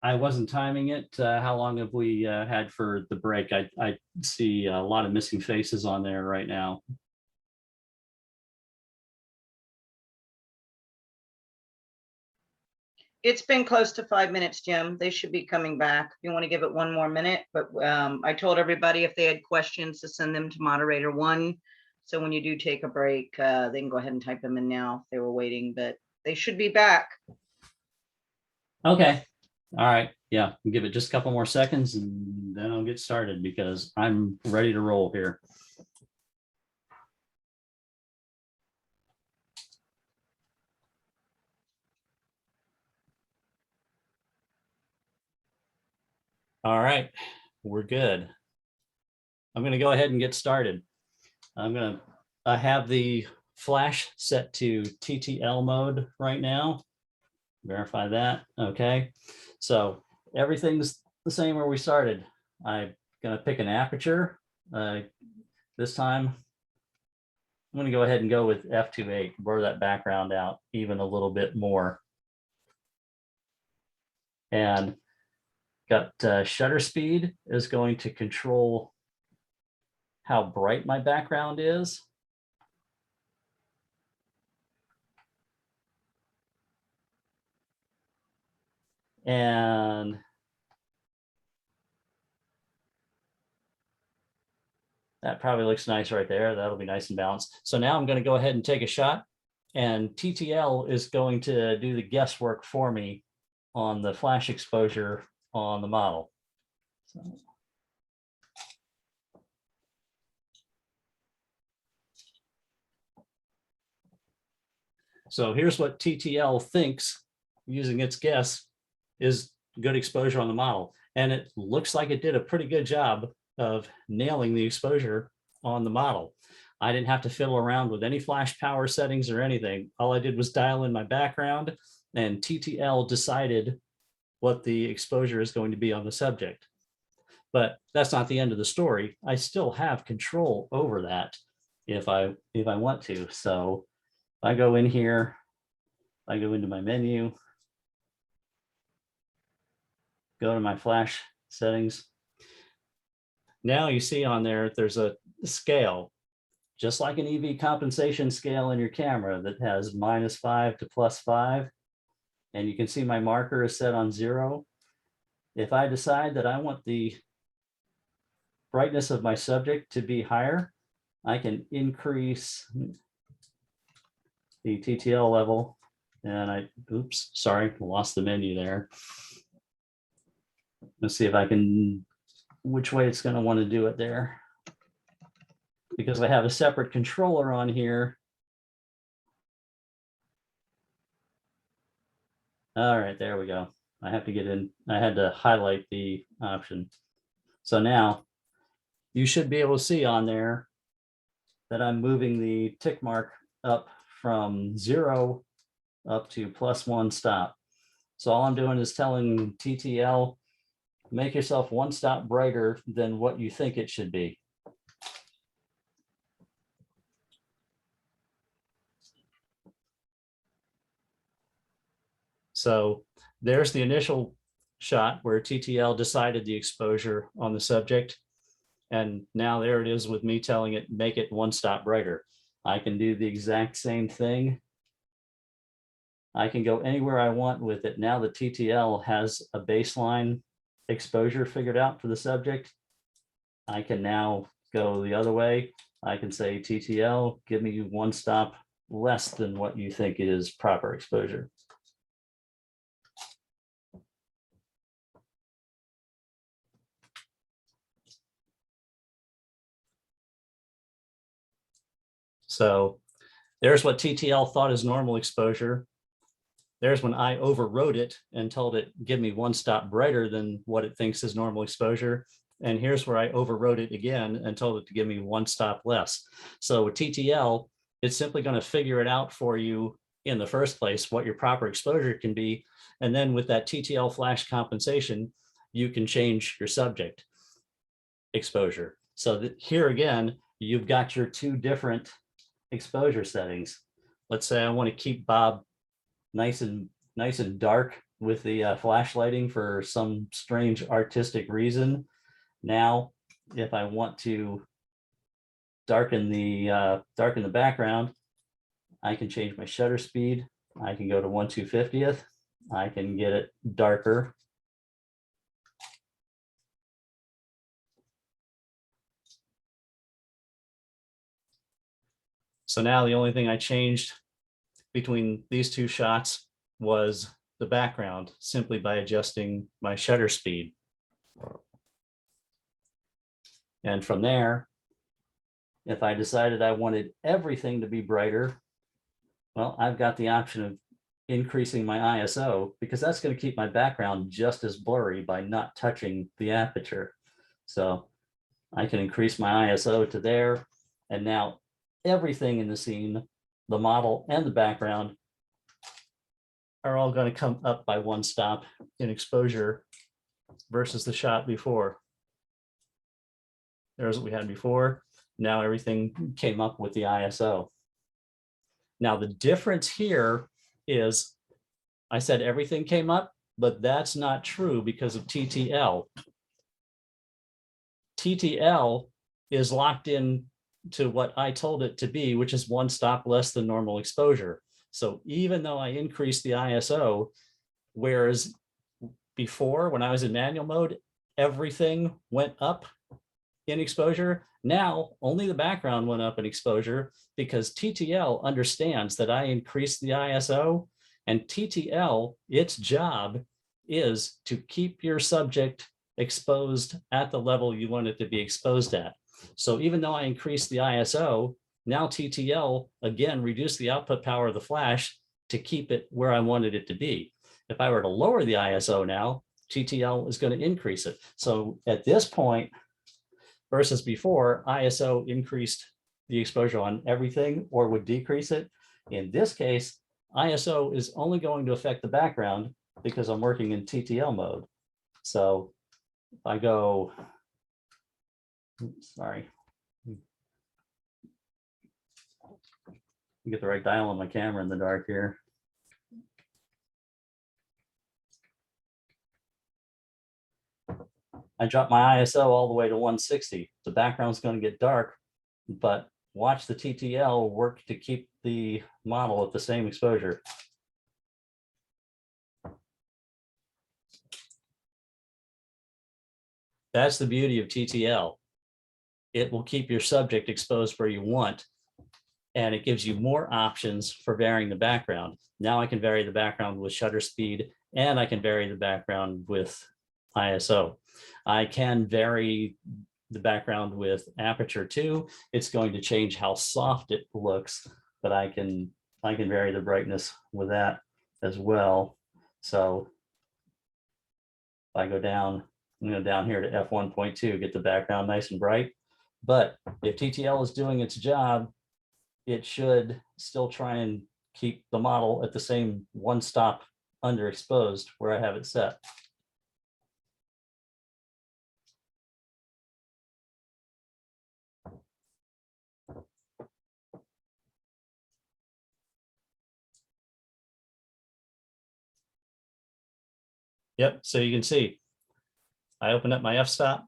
I wasn't timing it. How long have we had for the break? I see a lot of missing faces on there right now. It's been close to 5 minutes, Jim. They should be coming back. If you want to give it 1 more minute, but I told everybody if they had questions to send them to moderator 1. So when you do take a break, they can go ahead and type them in now if they were waiting, but they should be back. Okay. All right. Yeah, we'll give it just a couple more seconds and then I'll get started because I'm ready to roll here. All right, we're good. I'm going to go ahead and get started. I have the flash set to TTL mode right now. Verify that. Okay. So everything's the same where we started. I'm going to pick an aperture. This time, I'm going to go ahead and go with f2.8, blur that background out even a little bit more. And got shutter speed is going to control how bright my background is. And that probably looks nice right there. That'll be nice and balanced. So now I'm going to go ahead and take a shot, and TTL is going to do the guesswork for me on the flash exposure on the model. So here's what TTL thinks, using its guess, is good exposure on the model. And it looks like it did a pretty good job of nailing the exposure on the model. I didn't have to fiddle around with any flash power settings or anything. All I did was dial in my background, and TTL decided what the exposure is going to be on the subject. But that's not the end of the story. I still have control over that if I want to. So I go in here, I go into my menu, go to my flash settings. Now you see on there, there's a scale, just like an EV compensation scale in your camera that has -5 to +5. And you can see my marker is set on 0. If I decide that I want the brightness of my subject to be higher, I can increase the TTL level. And oops, sorry, lost the menu there. Let's see if I can, which way it's going to want to do it there. Because I have a separate controller on here. All right, there we go. I have to get in. I had to highlight the option. So now you should be able to see on there that I'm moving the tick mark up from 0 up to +1 stop. So all I'm doing is telling TTL, make yourself 1 stop brighter than what you think it should be. So there's the initial shot where TTL decided the exposure on the subject. And now there it is with me telling it, make it 1 stop brighter. I can do the exact same thing. I can go anywhere I want with it. Now the TTL has a baseline exposure figured out for the subject. I can now go the other way. I can say, TTL, give me 1 stop less than what you think is proper exposure. So there's what TTL thought is normal exposure. There's when I overrode it and told it, give me 1 stop brighter than what it thinks is normal exposure. And here's where I overrode it again and told it to give me 1 stop less. So with TTL, it's simply going to figure it out for you in the first place, what your proper exposure can be. And then with that TTL flash compensation, you can change your subject exposure. So that here again, you've got your 2 different exposure settings. Let's say I want to keep Bob nice and dark with the flash lighting for some strange artistic reason. Now, if I want to darken the background, I can change my shutter speed. I can go to 1/250th. I can get it darker. So now the only thing I changed between these 2 shots was the background, simply by adjusting my shutter speed. And from there, if I decided I wanted everything to be brighter, well, I've got the option of increasing my ISO, because that's going to keep my background just as blurry by not touching the aperture. So I can increase my ISO to there, and now everything in the scene, the model and the background, are all going to come up by 1 stop in exposure versus the shot before. There's what we had before. Now everything came up with the ISO. Now the difference here is, I said everything came up, but that's not true because of TTL. TTL is locked in to what I told it to be, which is 1 stop less than normal exposure. So even though I increased the ISO, whereas before when I was in manual mode, everything went up in exposure, now only the background went up in exposure, because TTL understands that I increased the ISO, and TTL, its job is to keep your subject exposed at the level you want it to be exposed at. So even though I increased the ISO, now TTL again reduced the output power of the flash to keep it where I wanted it to be. If I were to lower the ISO now, TTL is going to increase it. So at this point versus before, ISO increased the exposure on everything or would decrease it. In this case, ISO is only going to affect the background because I'm working in TTL mode. So if I go, sorry, get the right dial on my camera in the dark here. I drop my ISO all the way to 160. The background's going to get dark, but watch the TTL work to keep the model at the same exposure. That's the beauty of TTL. It will keep your subject exposed where you want, and it gives you more options for varying the background. Now I can vary the background with shutter speed, and I can vary the background with ISO. I can vary the background with aperture too. It's going to change how soft it looks, but I can vary the brightness with that as well. So if I go down, I'm going to go down here to f1.2, get the background nice and bright. But if TTL is doing its job, it should still try and keep the model at the same one stop underexposed where I have it set. Yep, so you can see, I opened up my f-stop,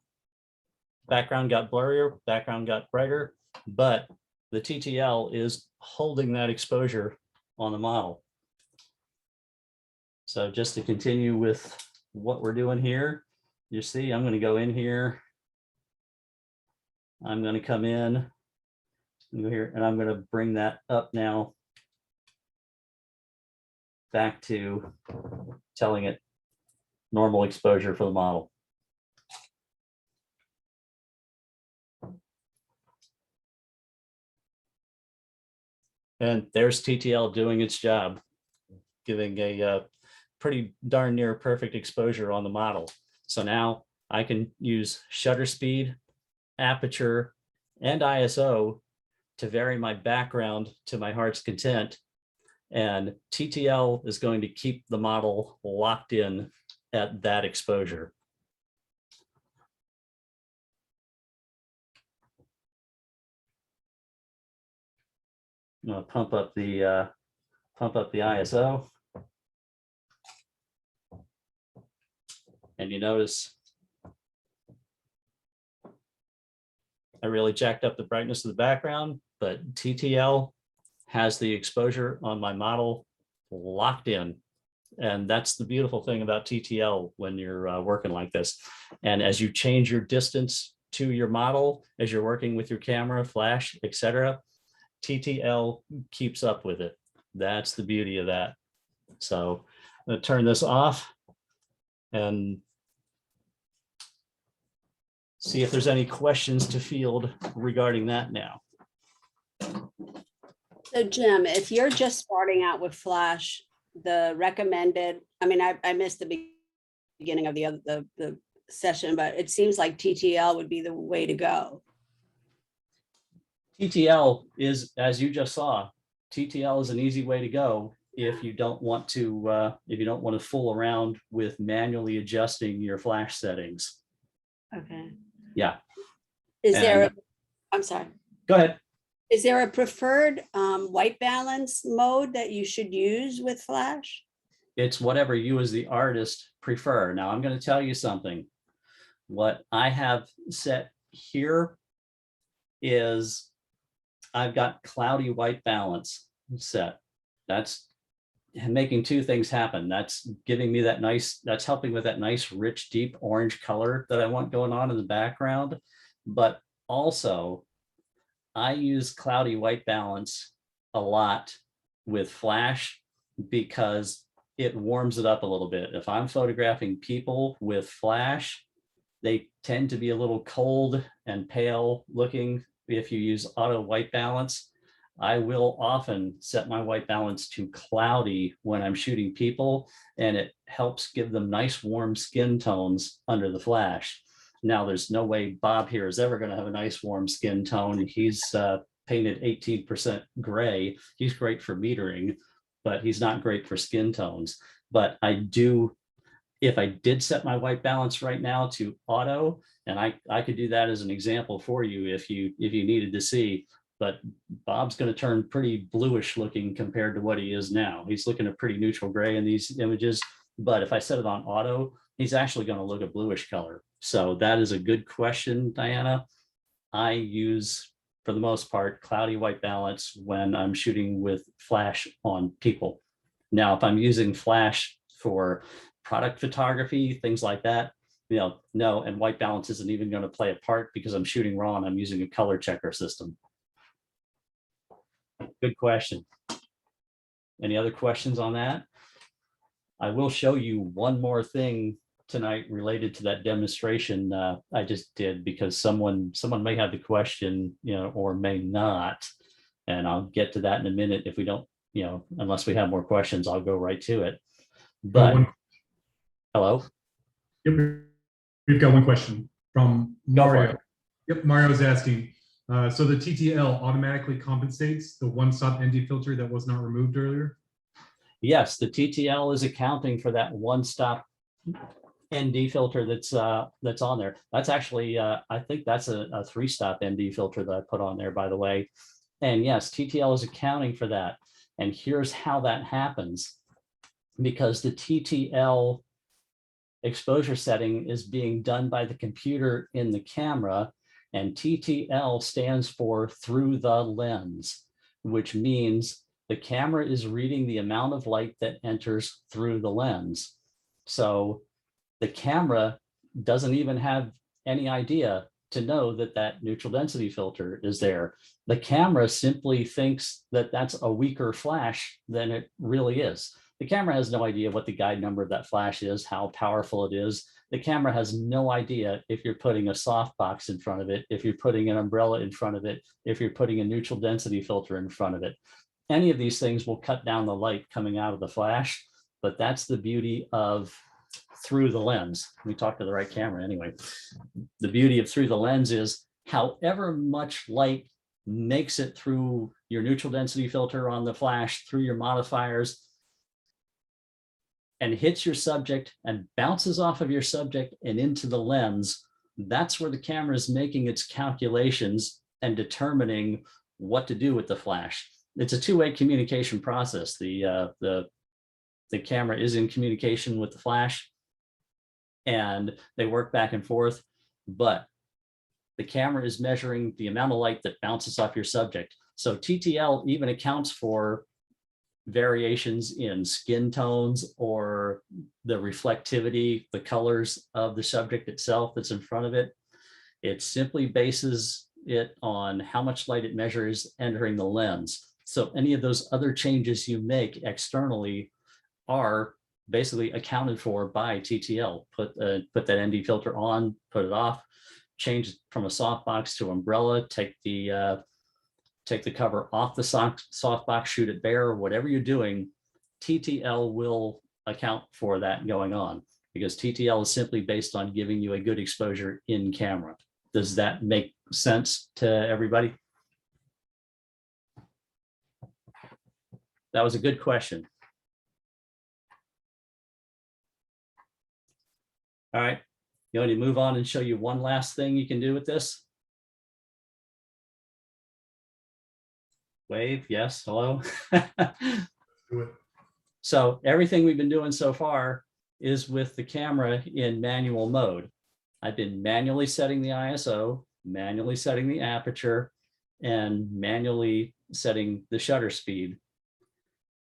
background got blurrier, background got brighter, but the TTL is holding that exposure on the model. So just to continue with what we're doing here, you see, I'm going to go in here. I'm going to come in, go here, and I'm going to bring that up now back to telling it normal exposure for the model. And there's TTL doing its job, giving a pretty darn near perfect exposure on the model. So now I can use shutter speed, aperture, and ISO to vary my background to my heart's content. And TTL is going to keep the model locked in at that exposure. I'm going to pump up the ISO. And you notice I really jacked up the brightness of the background, but TTL has the exposure on my model locked in. And that's the beautiful thing about TTL when you're working like this. And as you change your distance to your model, as you're working with your camera, flash, etc., TTL keeps up with it. That's the beauty of that. So I'm going to turn this off and see if there's any questions to field regarding that now. So Jim, if you're just starting out with Flash, the recommended, I mean, I missed the beginning of the session, but it seems like TTL would be the way to go. TTL is, as you just saw, TTL is an easy way to go if you don't want to fool around with manually adjusting your flash settings. Okay. Yeah. Is there, And- I'm sorry. Go ahead. Is there a preferred white balance mode that you should use with Flash? It's whatever you as the artist prefer. Now I'm going to tell you something. What I have set here is I've got cloudy white balance set. That's making two things happen. That's giving me that nice, that's helping with that nice, rich, deep orange color that I want going on in the background. But also, I use cloudy white balance a lot with Flash because it warms it up a little bit. If I'm photographing people with Flash, they tend to be a little cold and pale looking. If you use auto white balance, I will often set my white balance to cloudy when I'm shooting people, and it helps give them nice warm skin tones under the flash. Now, there's no way Bob here is ever going to have a nice warm skin tone. He's painted 18% gray. He's great for metering, but he's not great for skin tones. But I do, if I did set my white balance right now to auto, and I could do that as an example for you if you needed to see, but Bob's going to turn pretty bluish looking compared to what he is now. He's looking at pretty neutral gray in these images, but if I set it on auto, he's actually going to look a bluish color. So that is a good question, Diana. I use, for the most part, cloudy white balance when I'm shooting with flash on people. Now, if I'm using flash for product photography, things like that, no, and white balance isn't even going to play a part because I'm shooting raw and I'm using a color checker system. Good question. Any other questions on that? I will show you one more thing tonight related to that demonstration I just did, because someone may have the question, or may not, and I'll get to that in a minute. If we don't, unless we have more questions, I'll go right to it. But hello. Yep, we've got one question from Go for Mario. it. Yep, Mario's asking. So the TTL automatically compensates the one-stop ND filter that was not removed earlier? Yes, the TTL is accounting for that one-stop ND filter that's on there. That's actually, I think that's a three-stop ND filter that I put on there, by the way. And yes, TTL is accounting for that. And here's how that happens. Because the TTL exposure setting is being done by the computer in the camera, and TTL stands for through the lens, which means the camera is reading the amount of light that enters through the lens. So the camera doesn't even have any idea to know that that neutral density filter is there. The camera simply thinks that that's a weaker flash than it really is. The camera has no idea what the guide number of that flash is, how powerful it is. The camera has no idea if you're putting a softbox in front of it, if you're putting an umbrella in front of it, if you're putting a neutral density filter in front of it. Any of these things will cut down the light coming out of the flash, but that's the beauty of through the lens. We talked to the right camera anyway. The beauty of through the lens is however much light makes it through your neutral density filter on the flash, through your modifiers, and hits your subject and bounces off of your subject and into the lens, that's where the camera is making its calculations and determining what to do with the flash. It's a two-way communication process. The camera is in communication with the flash, and they work back and forth, but the camera is measuring the amount of light that bounces off your subject. So TTL even accounts for variations in skin tones or the reflectivity, the colors of the subject itself that's in front of it. It simply bases it on how much light it measures entering the lens. So any of those other changes you make externally are basically accounted for by TTL. Put that ND filter on, put it off, change from a softbox to umbrella, take the cover off the softbox, shoot it bare, whatever you're doing, TTL will account for that going on, because TTL is simply based on giving you a good exposure in camera. Does that make sense to everybody? That was a good question. All right, you want to move on and show you one last thing you can do with this? Wave, yes, hello. Do it. So everything we've been doing so far is with the camera in manual mode. I've been manually setting the ISO, manually setting the aperture, and manually setting the shutter speed.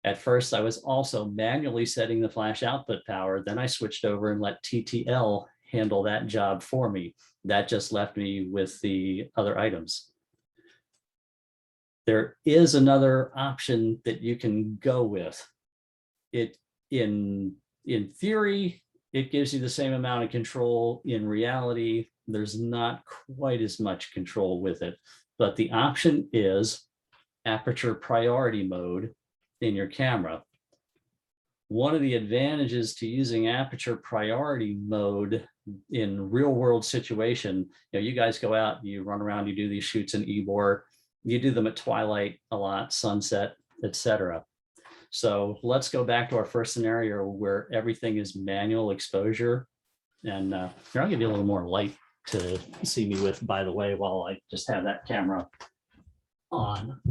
At first, I was also manually setting the flash output power. Then I switched over and let TTL handle that job for me. That just left me with the other items. There is another option that you can go with. In theory, it gives you the same amount of control. In reality, there's not quite as much control with it. But the option is aperture priority mode in your camera. One of the advantages to using aperture priority mode in real world situation, you guys go out, you run around, you do these shoots in Ybor, you do them at twilight a lot, sunset, etc. So let's go back to our first scenario where everything is manual exposure. And here, I'll give you a little more light to see me with, by the way, while I just have that camera on.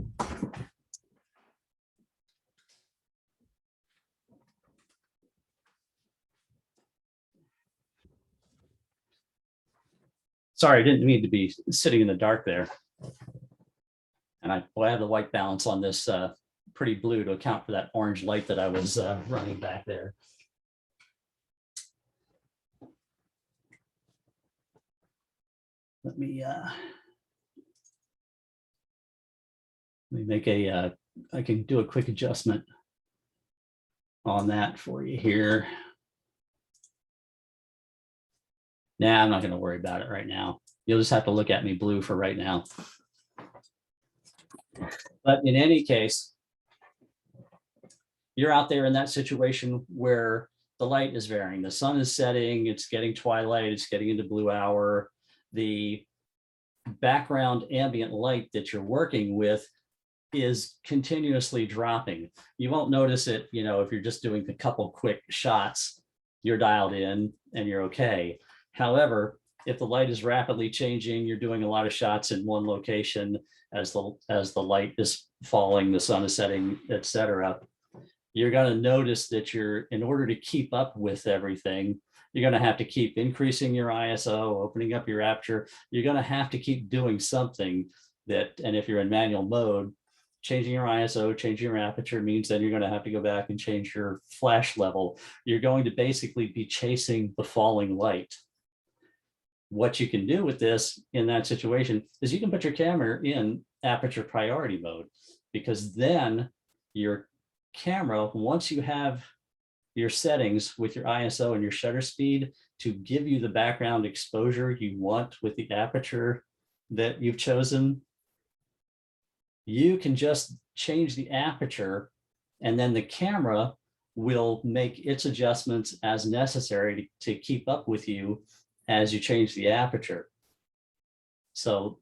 Sorry, I didn't mean to be sitting in the dark there. And I have the white balance on this pretty blue to account for that orange light that I was running back there. Let me make a, I can do a quick adjustment on that for you here. Nah, I'm not going to worry about it right now. You'll just have to look at me blue for right now. But in any case, you're out there in that situation where the light is varying. The sun is setting, it's getting twilight, it's getting into blue hour. The background ambient light that you're working with is continuously dropping. You won't notice it, you know, if you're just doing a couple quick shots, you're dialed in and you're okay. However, if the light is rapidly changing, you're doing a lot of shots in one location as the light is falling, the sun is setting, etc. You're going to notice that in order to keep up with everything, you're going to have to keep increasing your ISO, opening up your aperture. You're going to have to keep doing something that, and if you're in manual mode, changing your ISO, changing your aperture means then you're going to have to go back and change your flash level. You're going to basically be chasing the falling light. What you can do with this in that situation is you can put your camera in aperture priority mode, because then your camera, once you have your settings with your ISO and your shutter speed to give you the background exposure you want with the aperture that you've chosen, you can just change the aperture and then the camera will make its adjustments as necessary to keep up with you as you change the aperture. So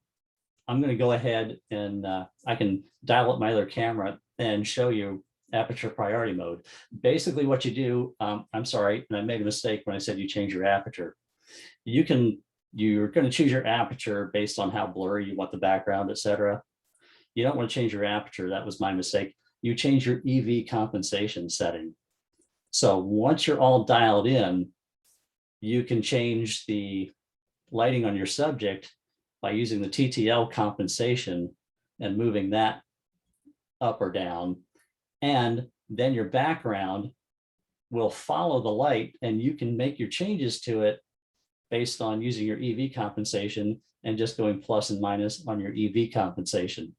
I'm going to go ahead and I can dial up my other camera and show you aperture priority mode. Basically what you do, I'm sorry, and I made a mistake when I said you change your aperture. You're going to choose your aperture based on how blurry you want the background, etc. You don't want to change your aperture. That was my mistake. You change your EV compensation setting. So once you're all dialed in, you can change the lighting on your subject by using the TTL compensation and moving that up or down. And then your background will follow the light and you can make your changes to it based on using your EV compensation and just going plus and minus on your EV compensation.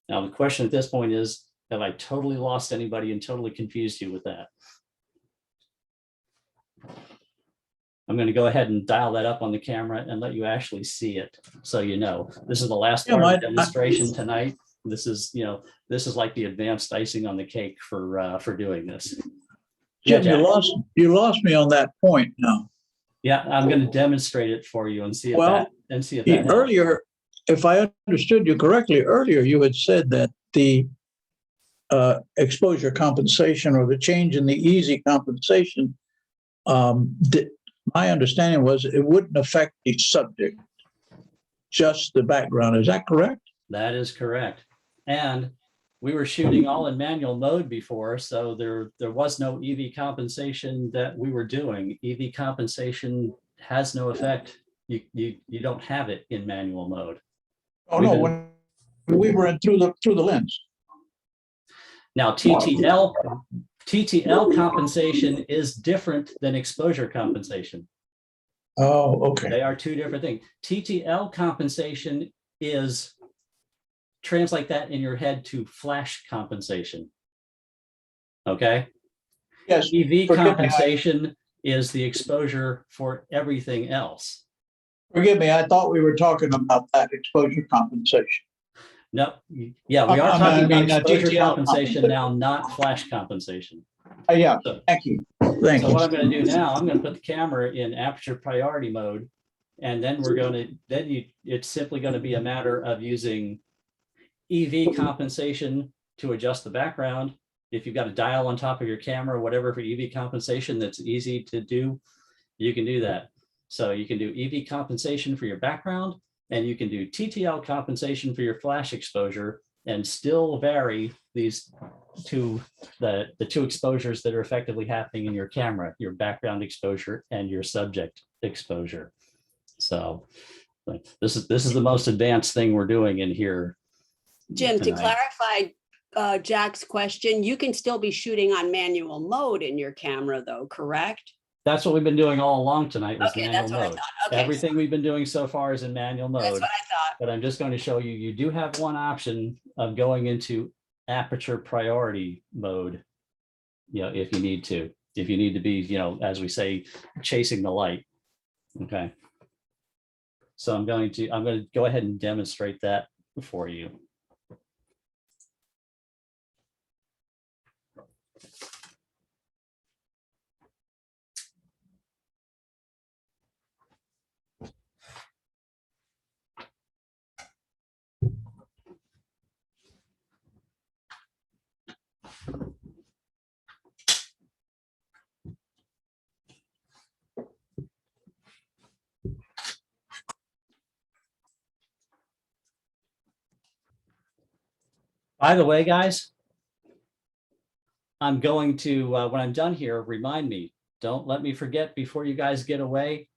Now, the question at this point is, have I totally lost anybody and totally confused you with that? I'm going to go ahead and dial that up on the camera and let you actually see it. So, you know, this is the last part of the demonstration tonight. This is, you know, this is like the advanced icing on the cake for doing this. Jim, Yeah, you lost me on that point now. yeah, I'm going to demonstrate it for you and see if Well, that helps. earlier, if I understood you correctly, earlier you had said that the exposure compensation or the change in the easy compensation, my understanding was it wouldn't affect the subject, just the background. Is that correct? That is correct. And we were shooting all in manual mode before, so there was no EV compensation that we were doing. EV compensation has no effect. You don't have it in manual mode. Oh, no, when we were in through the lens. Now, TTL compensation is different than exposure compensation. Oh, okay. They are two different things. TTL compensation is, translate that in your head to flash compensation. Okay? Yes. EV compensation is the exposure for everything else. Forgive me, I thought we were talking about that exposure compensation. No, yeah, we are talking about exposure TTL compensation now, not flash compensation. Yeah, So, thank you. Thank so you. what I'm going to do now, I'm going to put the camera in aperture priority mode, and then we're going to, it's simply going to be a matter of using EV compensation to adjust the background. If you've got a dial on top of your camera or whatever for EV compensation that's easy to do, you can do that. So you can do EV compensation for your background, and you can do TTL compensation for your flash exposure, and still vary these two, the two exposures that are effectively happening in your camera, your background exposure and your subject exposure. So but this is the most advanced thing we're doing in here. Jim, to tonight. clarify Jack's question, you can still be shooting on manual mode in your camera though, correct? That's what we've been doing all along tonight was Okay, manual that's what I mode. thought. Okay, Everything we've been doing so far is in manual that's mode. what I thought. But I'm just going to show you, you do have one option of going into aperture priority mode. You know, if you need to be, you know, as we say, chasing the light. Okay. So I'm going to go ahead and demonstrate that for you. By the way, guys, I'm going to, when I'm done here, remind me, don't let me forget before you guys get away.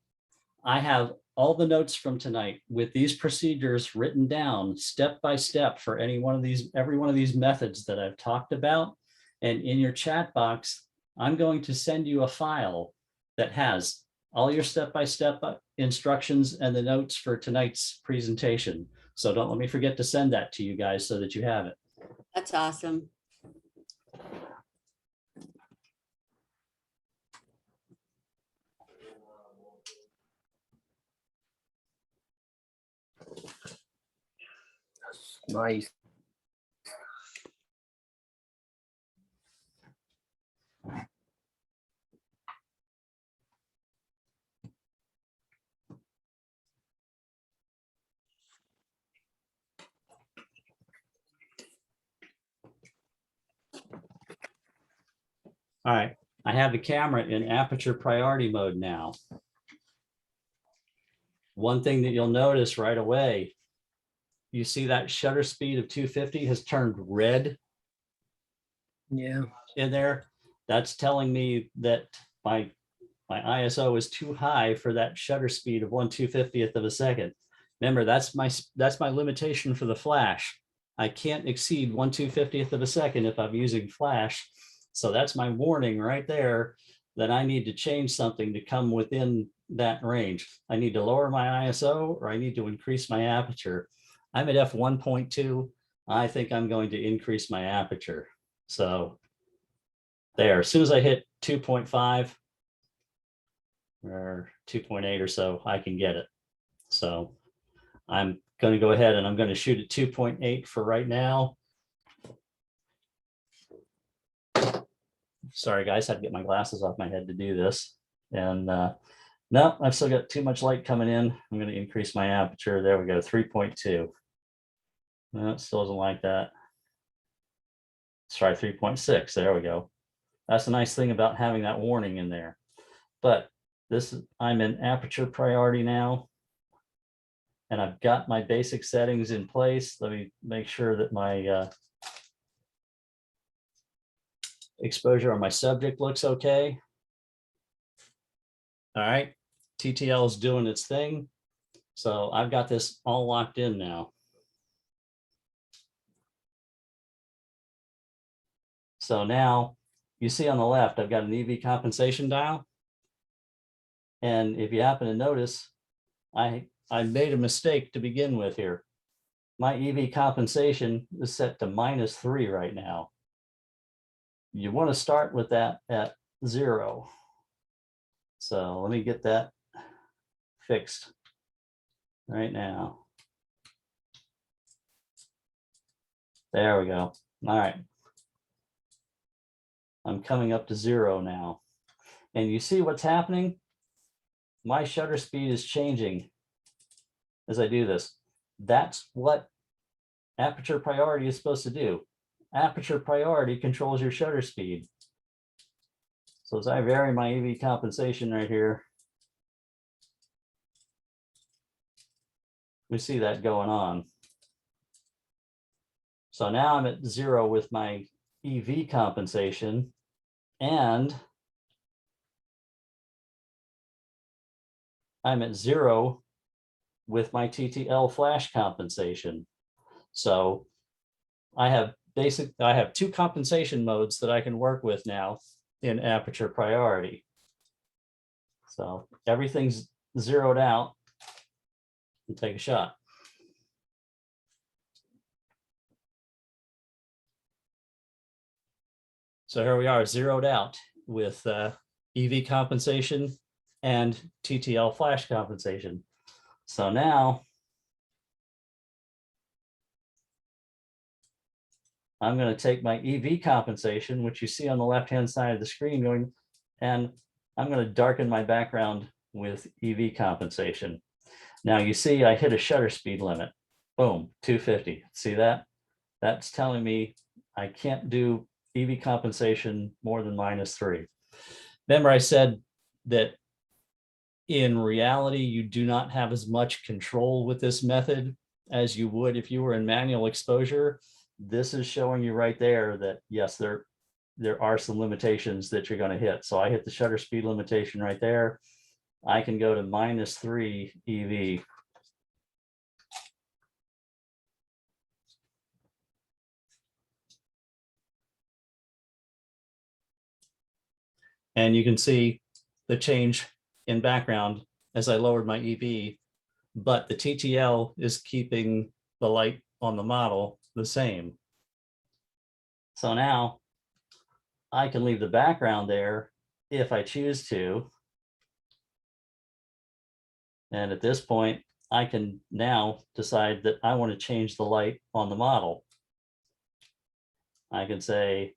I have all the notes from tonight with these procedures written down step by step for every one of these methods that I've talked about. And in your chat box, I'm going to send you a file that has all your step-by-step instructions and the notes for tonight's presentation. So don't let me forget to send that to you guys so that you have it. That's awesome. Nice. All right, I have the camera in aperture priority mode now. One thing that you'll notice right away, you see that shutter speed of 250 has turned red Yeah. in there. That's telling me that my ISO is too high for that shutter speed of 1/250th of a second. Remember, that's my limitation for the flash. I can't exceed 1/250th of a second if I'm using flash. So that's my warning right there that I need to change something to come within that range. I need to lower my ISO or I need to increase my aperture. I'm at f1.2. I think I'm going to increase my aperture. So there, as soon as I hit 2.5 or 2.8 or so, I can get it. So I'm going to go ahead and I'm going to shoot at 2.8 for right now. Sorry, guys, I had to get my glasses off my head to do this. And no, I've still got too much light coming in. I'm going to increase my aperture. There we go, 3.2. No, it still doesn't like that. Let's try 3.6. There we go. That's the nice thing about having that warning in there. But I'm in aperture priority now. And I've got my basic settings in place. Let me make sure that my exposure on my subject looks okay. All right, TTL is doing its thing. So I've got this all locked in now. So now you see on the left, I've got an EV compensation dial. And if you happen to notice, I made a mistake to begin with here. My EV compensation is set to -3 right now. You want to start with that at 0. So let me get that fixed right now. There we go. All right. I'm coming up to 0 now. And you see what's happening? My shutter speed is changing as I do this. That's what aperture priority is supposed to do. Aperture priority controls your shutter speed. So as I vary my EV compensation right here, we see that going on. So now I'm at 0 with my EV compensation, and I'm at 0 with my TTL flash compensation. So I have two compensation modes that I can work with now in aperture priority. So everything's zeroed out. And take a shot. So here we are, zeroed out with EV compensation and TTL flash compensation. So now I'm going to take my EV compensation, which you see on the left-hand side of the screen, going, and I'm going to darken my background with EV compensation. Now you see I hit a shutter speed limit. Boom, 250. See that? That's telling me I can't do EV compensation more than -3. Remember I said that in reality, you do not have as much control with this method as you would if you were in manual exposure. This is showing you right there that yes, there are some limitations that you're going to hit. So I hit the shutter speed limitation right there. I can go to -3 EV. And you can see the change in background as I lowered my EV, but the TTL is keeping the light on the model the same. So now I can leave the background there if I choose to. And at this point, I can now decide that I want to change the light on the model. I can say,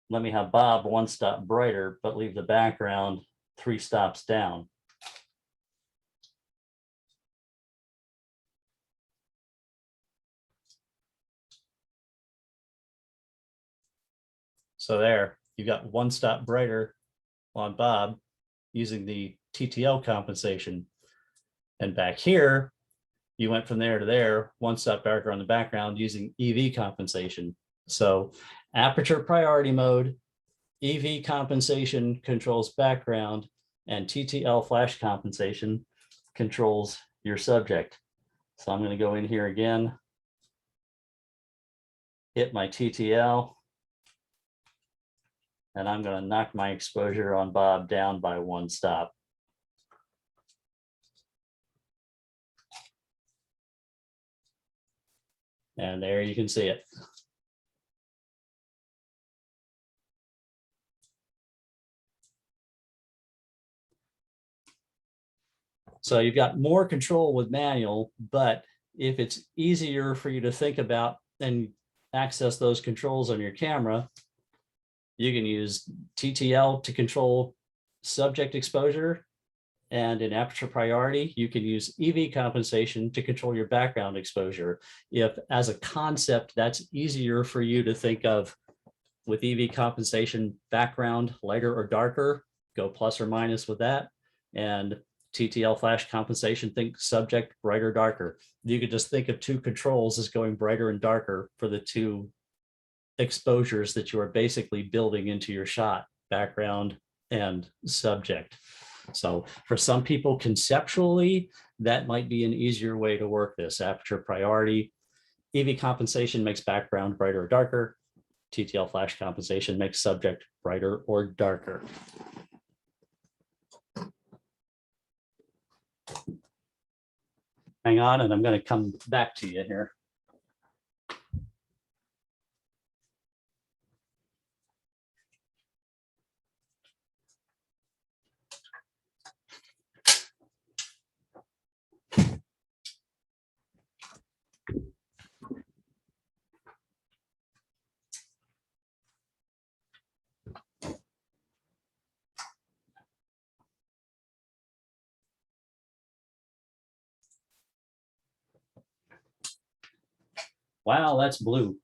let me have Bob 1 stop brighter, but leave the background 3 stops down. So there, you got 1 stop brighter on Bob using the TTL compensation. And back here, you went from there to there, 1 stop darker on the background using EV compensation. So aperture priority mode, EV compensation controls background, and TTL flash compensation controls your subject. So I'm going to go in here again, hit my TTL, and I'm going to knock my exposure on Bob down by 1 stop. And there you can see it. So you've got more control with manual, but if it's easier for you to think about and access those controls on your camera, you can use TTL to control subject exposure. And in aperture priority, you can use EV compensation to control your background exposure. If as a concept, that's easier for you to think of with EV compensation, background lighter or darker, go plus or minus with that. And TTL flash compensation, think subject brighter, darker. You could just think of 2 controls as going brighter and darker for the 2 exposures that you are basically building into your shot, background and subject. So for some people conceptually, that might be an easier way to work this. Aperture priority, EV compensation makes background brighter or darker. TTL flash compensation makes subject brighter or darker. Hang on, and I'm going to come back to you here. Wow, that's blue.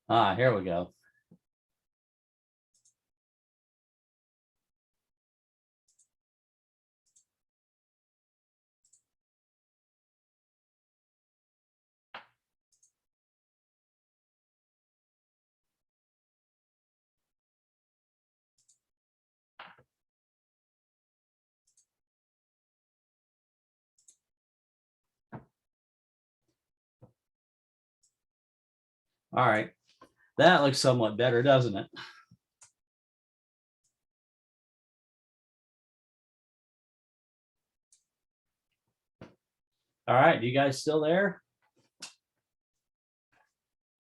Ah, here we go. All right. That looks somewhat better, doesn't it? All right, you guys still there?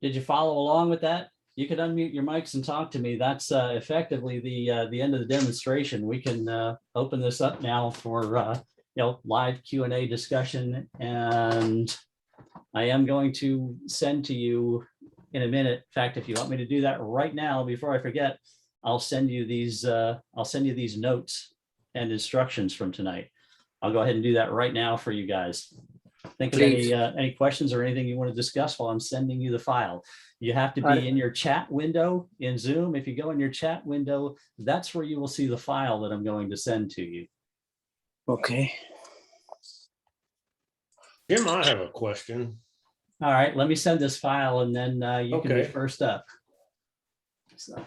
Did you follow along with that? You can unmute your mics and talk to me. That's effectively the end of the demonstration. We can open this up now for live Q&A discussion, and I am going to send to you in a minute. In fact, if you want me to do that right now before I forget, I'll send you these notes and instructions from tonight. I'll go ahead and do that right now for you guys. Think of any questions or anything you want to discuss while I'm sending you the file. You have to be in your chat window in Zoom. If you go in your chat window, that's where you will see the file that I'm going to send to you. Okay. Jim, I have a question. All right, let me send this file and then you can be Okay. first up. So.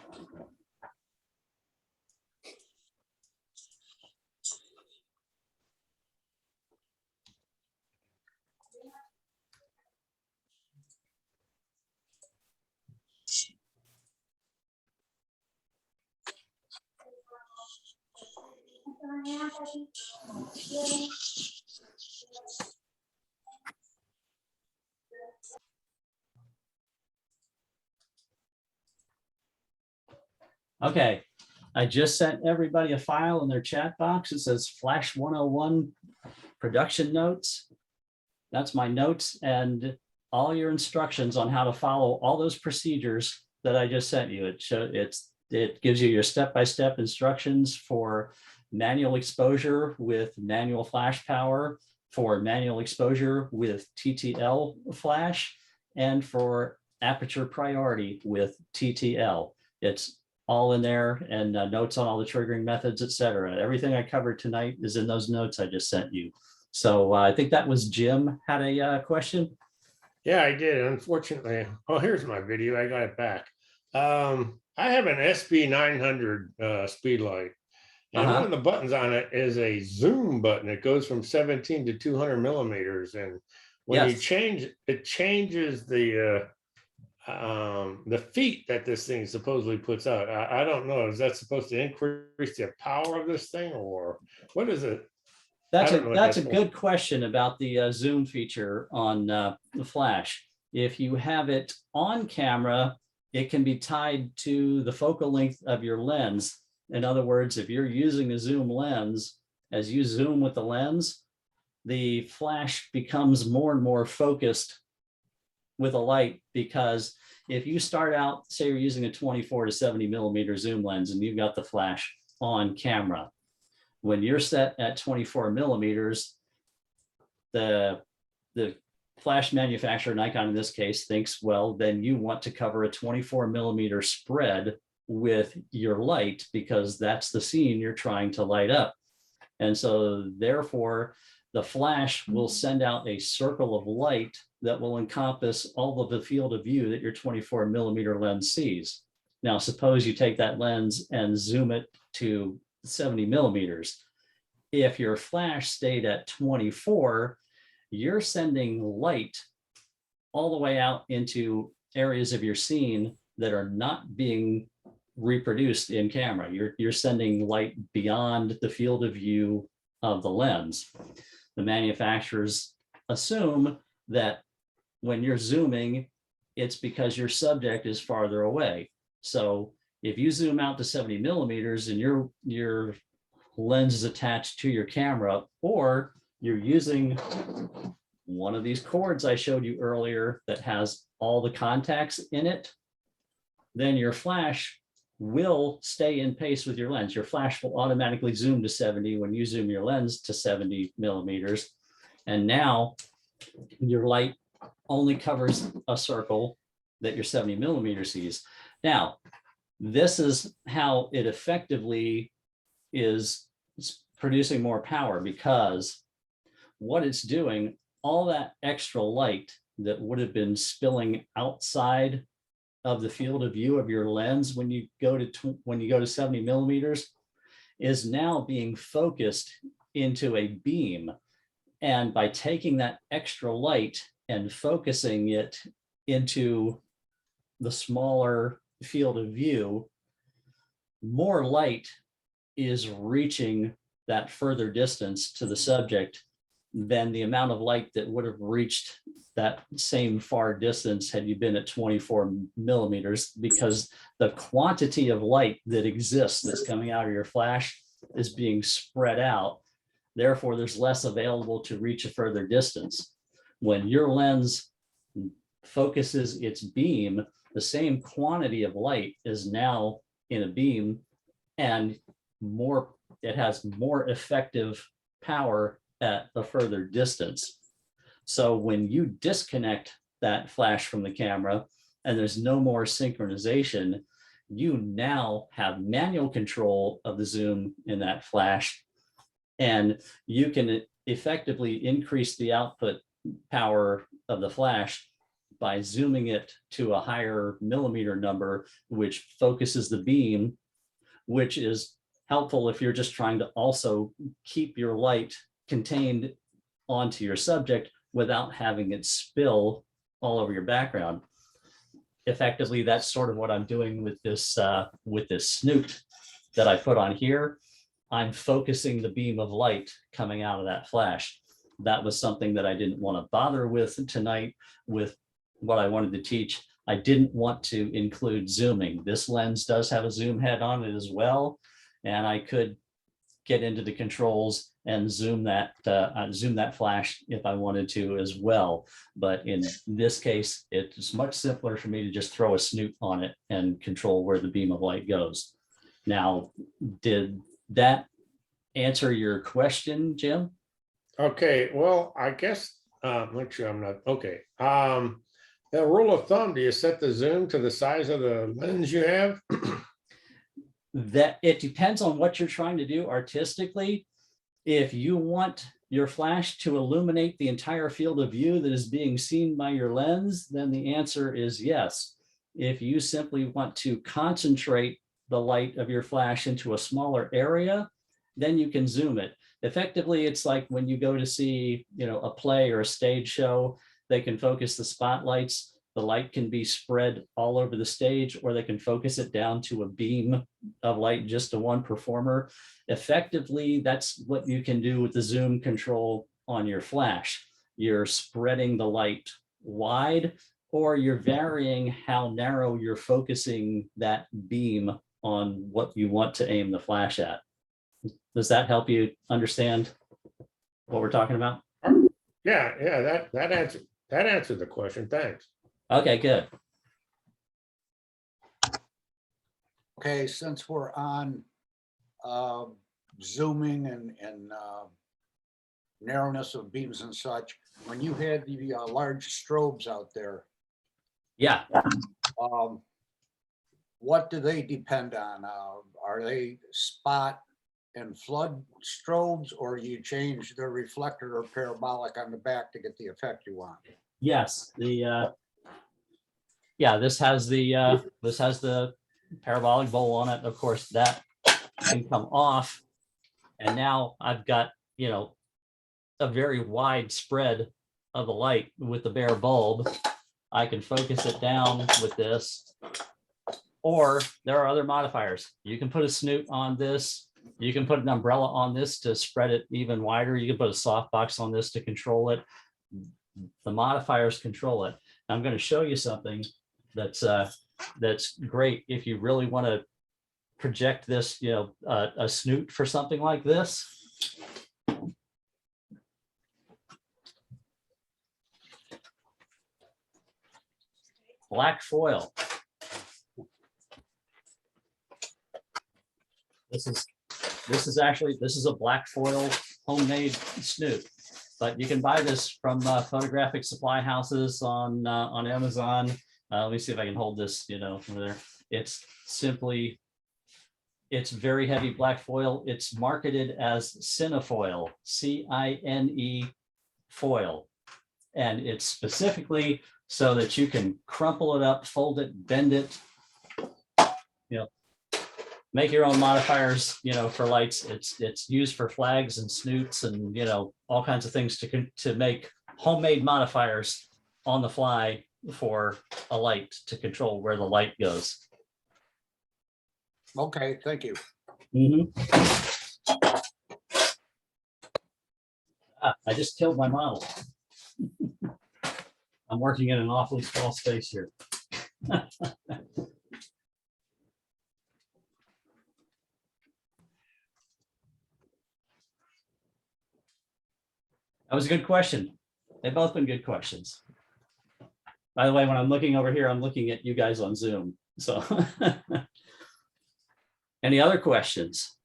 Okay, I just sent everybody a file in their chat box. It says Flash 101 production notes. That's my notes and all your instructions on how to follow all those procedures that I just sent you. It gives you your step-by-step instructions for manual exposure with manual flash power, for manual exposure with TTL flash, and for aperture priority with TTL. It's all in there, and notes on all the triggering methods, etc. Everything I covered tonight is in those notes I just sent you. So I think that was Jim had a question. Yeah, I did. Unfortunately, oh, here's my video. I got it back. I have an SB 900 speed light, and one of the buttons on it is a zoom button. It goes from 17 to 200 millimeters, and when you change, it changes the feet that this thing supposedly puts out. I don't know. Is that supposed to increase the power of this thing, or what is it? That's a good question about the zoom feature on the flash. If you have it on camera, it can be tied to the focal length of your lens. In other words, if you're using a zoom lens, as you zoom with the lens, the flash becomes more and more focused with a light, because if you start out, say you're using a 24 to 70 millimeter zoom lens and you've got the flash on camera, when you're set at 24 millimeters, the flash manufacturer, Nikon in this case, thinks, well, then you want to cover a 24 millimeter spread with your light, because that's the scene you're trying to light up. And so therefore, the flash will send out a circle of light that will encompass all of the field of view that your 24 millimeter lens sees. Now, suppose you take that lens and zoom it to 70 millimeters. If your flash stayed at 24, you're sending light all the way out into areas of your scene that are not being reproduced in camera. You're sending light beyond the field of view of the lens. The manufacturers assume that when you're zooming, it's because your subject is farther away. So if you zoom out to 70 millimeters and your lens is attached to your camera, or you're using one of these cords I showed you earlier that has all the contacts in it, then your flash will stay in pace with your lens. Your flash will automatically zoom to 70 when you zoom your lens to 70 millimeters. And now your light only covers a circle that your 70 millimeter sees. Now, this is how it effectively is producing more power, because what it's doing, all that extra light that would have been spilling outside of the field of view of your lens when you go to 70 millimeters is now being focused into a beam. And by taking that extra light and focusing it into the smaller field of view, more light is reaching that further distance to the subject than the amount of light that would have reached that same far distance had you been at 24 millimeters, because the quantity of light that exists that's coming out of your flash is being spread out. Therefore, there's less available to reach a further distance. When your lens focuses its beam, the same quantity of light is now in a beam, and it has more effective power at a further distance. So when you disconnect that flash from the camera and there's no more synchronization, you now have manual control of the zoom in that flash, and you can effectively increase the output power of the flash by zooming it to a higher millimeter number, which focuses the beam, which is helpful if you're just trying to also keep your light contained onto your subject without having it spill all over your background. Effectively, that's sort of what I'm doing with this snoot that I put on here. I'm focusing the beam of light coming out of that flash. That was something that I didn't want to bother with tonight with what I wanted to teach. I didn't want to include zooming. This lens does have a zoom head on it as well, and I could get into the controls and zoom that flash if I wanted to as well. But in this case, it's much simpler for me to just throw a snoot on it and control where the beam of light goes. Now, did that answer your question, Jim? Okay, well, I guess, make sure I'm not, okay. The rule of thumb, do you set the zoom to the size of the lens you have? That it depends on what you're trying to do artistically. If you want your flash to illuminate the entire field of view that is being seen by your lens, then the answer is yes. If you simply want to concentrate the light of your flash into a smaller area, then you can zoom it. Effectively, it's like when you go to see, a play or a stage show, they can focus the spotlights. The light can be spread all over the stage, or they can focus it down to a beam of light just to one performer. Effectively, that's what you can do with the zoom control on your flash. You're spreading the light wide, or you're varying how narrow you're focusing that beam on what you want to aim the flash at. Does that help you understand what we're talking about? Yeah, that answered the question. Thanks. Okay, good. Okay, since we're on zooming and narrowness of beams and such, when you had the large strobes out there, Yeah. What do they depend on? Are they spot and flood strobes, or you change the reflector or parabolic on the back to get the effect you want? Yes, this has the parabolic bowl on it. Of course, that can come off, and now I've got a very wide spread of the light with the bare bulb. I can focus it down with this, or there are other modifiers. You can put a snoot on this. You can put an umbrella on this to spread it even wider. You can put a softbox on this to control it. The modifiers control it. I'm going to show you something that's great if you really want to project this, a snoot for something like this. Black foil. This is a black foil homemade snoot, but you can buy this from photographic supply houses on Amazon. Let me see if I can hold this, over there. It's very heavy black foil. It's marketed as Cinefoil, C-I-N-E foil. And it's specifically so that you can crumple it up, fold it, bend it, make your own modifiers, for lights. It's used for flags and snoots and, all kinds of things to make homemade modifiers on the fly for a light to control where the light goes. Okay, thank you. I just killed my model. I'm working in an awfully small space here. That was a good question. They've both been good questions. By the way, when I'm looking over here, I'm looking at you guys on Zoom. So any other questions?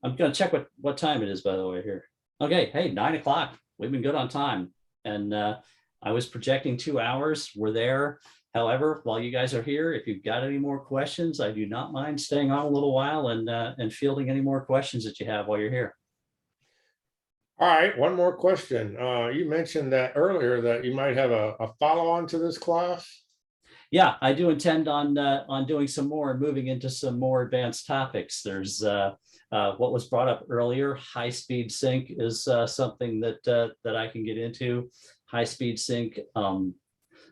I'm gonna check what time it is, by the way, here. Okay, hey, 9 o'clock. We've been good on time. And I was projecting 2 hours. We're there. However, while you guys are here, if you've got any more questions, I do not mind staying on a little while and fielding any more questions that you have while you're here. All right, one more question. You mentioned that earlier that you might have a follow-on to this class. Yeah, I do intend on doing some more and moving into some more advanced topics. There's what was brought up earlier. High-speed sync is something that I can get into. High-speed sync,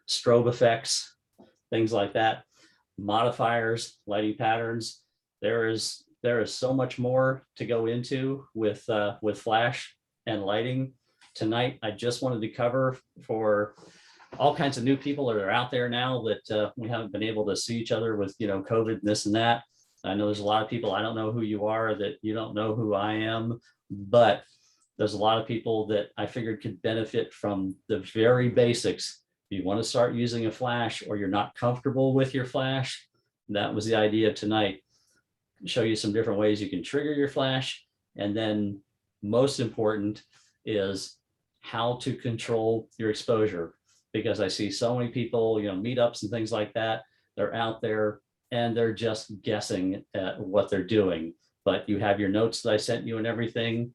strobe effects, things like that. Modifiers, lighting patterns. There is so much more to go into with flash and lighting. Tonight, I just wanted to cover for all kinds of new people that are out there now that we haven't been able to see each other with, COVID and this and that. I know there's a lot of people, I don't know who you are, that you don't know who I am, but there's a lot of people that I figured could benefit from the very basics. If you want to start using a flash or you're not comfortable with your flash, that was the idea of tonight. Show you some different ways you can trigger your flash. And then most important is how to control your exposure. Because I see so many people, meetups and things like that, they're out there and they're just guessing at what they're doing. But you have your notes that I sent you and everything.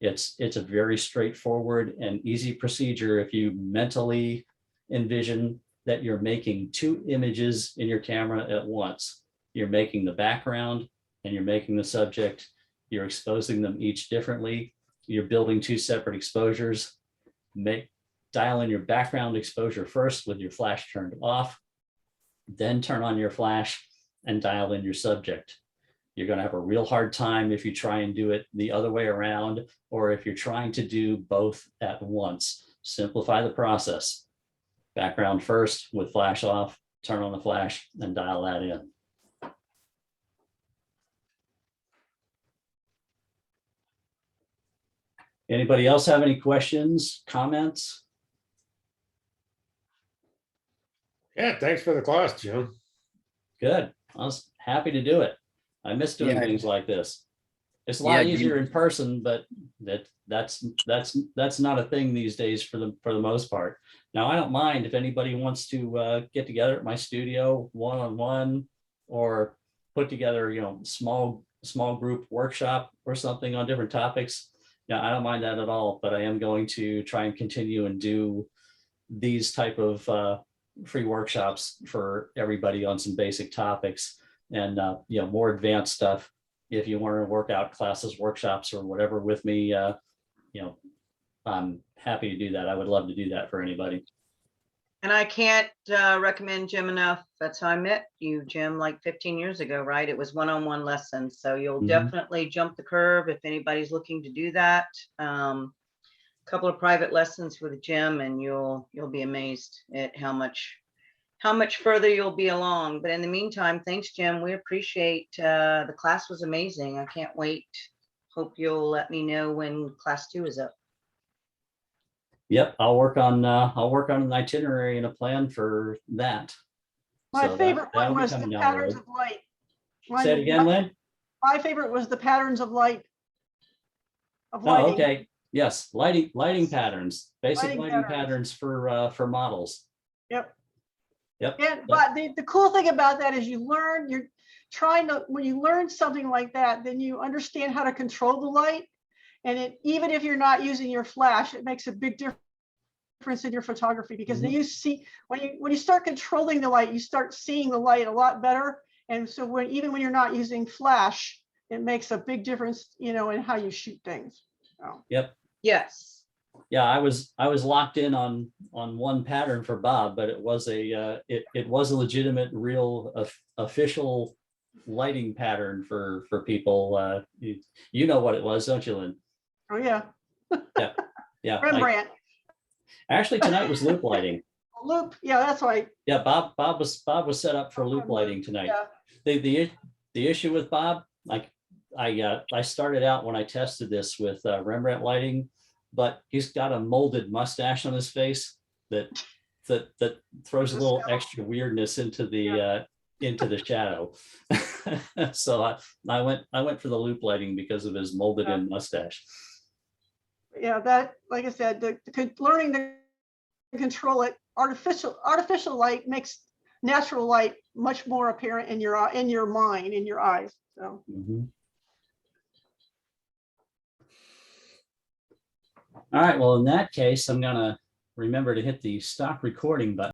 It's a very straightforward and easy procedure. If you mentally envision that you're making 2 images in your camera at once, you're making the background and you're making the subject, you're exposing them each differently. You're building 2 separate exposures. Dial in your background exposure first with your flash turned off, then turn on your flash and dial in your subject. You're going to have a real hard time if you try and do it the other way around, or if you're trying to do both at once. Simplify the process. Background first with flash off, turn on the flash and dial that in. Anybody else have any questions, comments? Yeah, thanks for the class, Jim. Good. I was happy to do it. I miss doing things like this. It's a lot easier in person, but that's not a thing these days for the most part. Now, I don't mind if anybody wants to get together at my studio one-on-one or put together, small group workshop or something on different topics. Yeah, I don't mind that at all, but I am going to try and continue and do these type of free workshops for everybody on some basic topics and more advanced stuff. If you want to work out classes, workshops, or whatever with me, I'm happy to do that. I would love to do that for anybody. And I can't recommend Jim enough. That's how I met you, Jim, like 15 years ago, right? It was one-on-one lessons. So you'll definitely jump the curve if anybody's looking to do that. Couple of private lessons with Jim, and you'll be amazed at how much further you'll be along. But in the meantime, thanks, Jim. We appreciate the class was amazing. I can't wait. Hope you'll let me know when class 2 is up. Yep, I'll work on an itinerary and a plan for that. My So favorite that'll one be was the coming down patterns road. of light. Say it again, Lynn? My favorite was the patterns of light. Oh, lighting. okay. Yes, lighting patterns, basic Lighting lighting patterns. patterns for models. Yep. Yep. And but the cool thing about that is when you learn something like that, then you understand how to control the light. And even if you're not using your flash, it makes a big difference in your photography, because then you see when you start controlling the light, you start seeing the light a lot better. And so even when you're not using flash, it makes a big difference, in how you shoot things. So. Yep. Yes. Yeah, I was locked in on one pattern for Bob, but it was a it was a legitimate, real official lighting pattern for people. You know what it was, don't you, Lynn? Oh, yeah. Yeah, yeah. Rembrandt, Actually, tonight was loop lighting. loop. Yeah, that's right. Yeah, Bob was set up for loop lighting tonight. Yeah. The issue with Bob, like I started out when I tested this with Rembrandt lighting, but he's got a molded mustache on his face that throws a little extra weirdness into the shadow. So I went for the loop lighting because of his molded in mustache. Yeah, that, like I said, learning to control it, artificial light makes natural light much more apparent in your mind, in your eyes. So. Mhm. All right, well, in that case, I'm gonna remember to hit the stop recording button.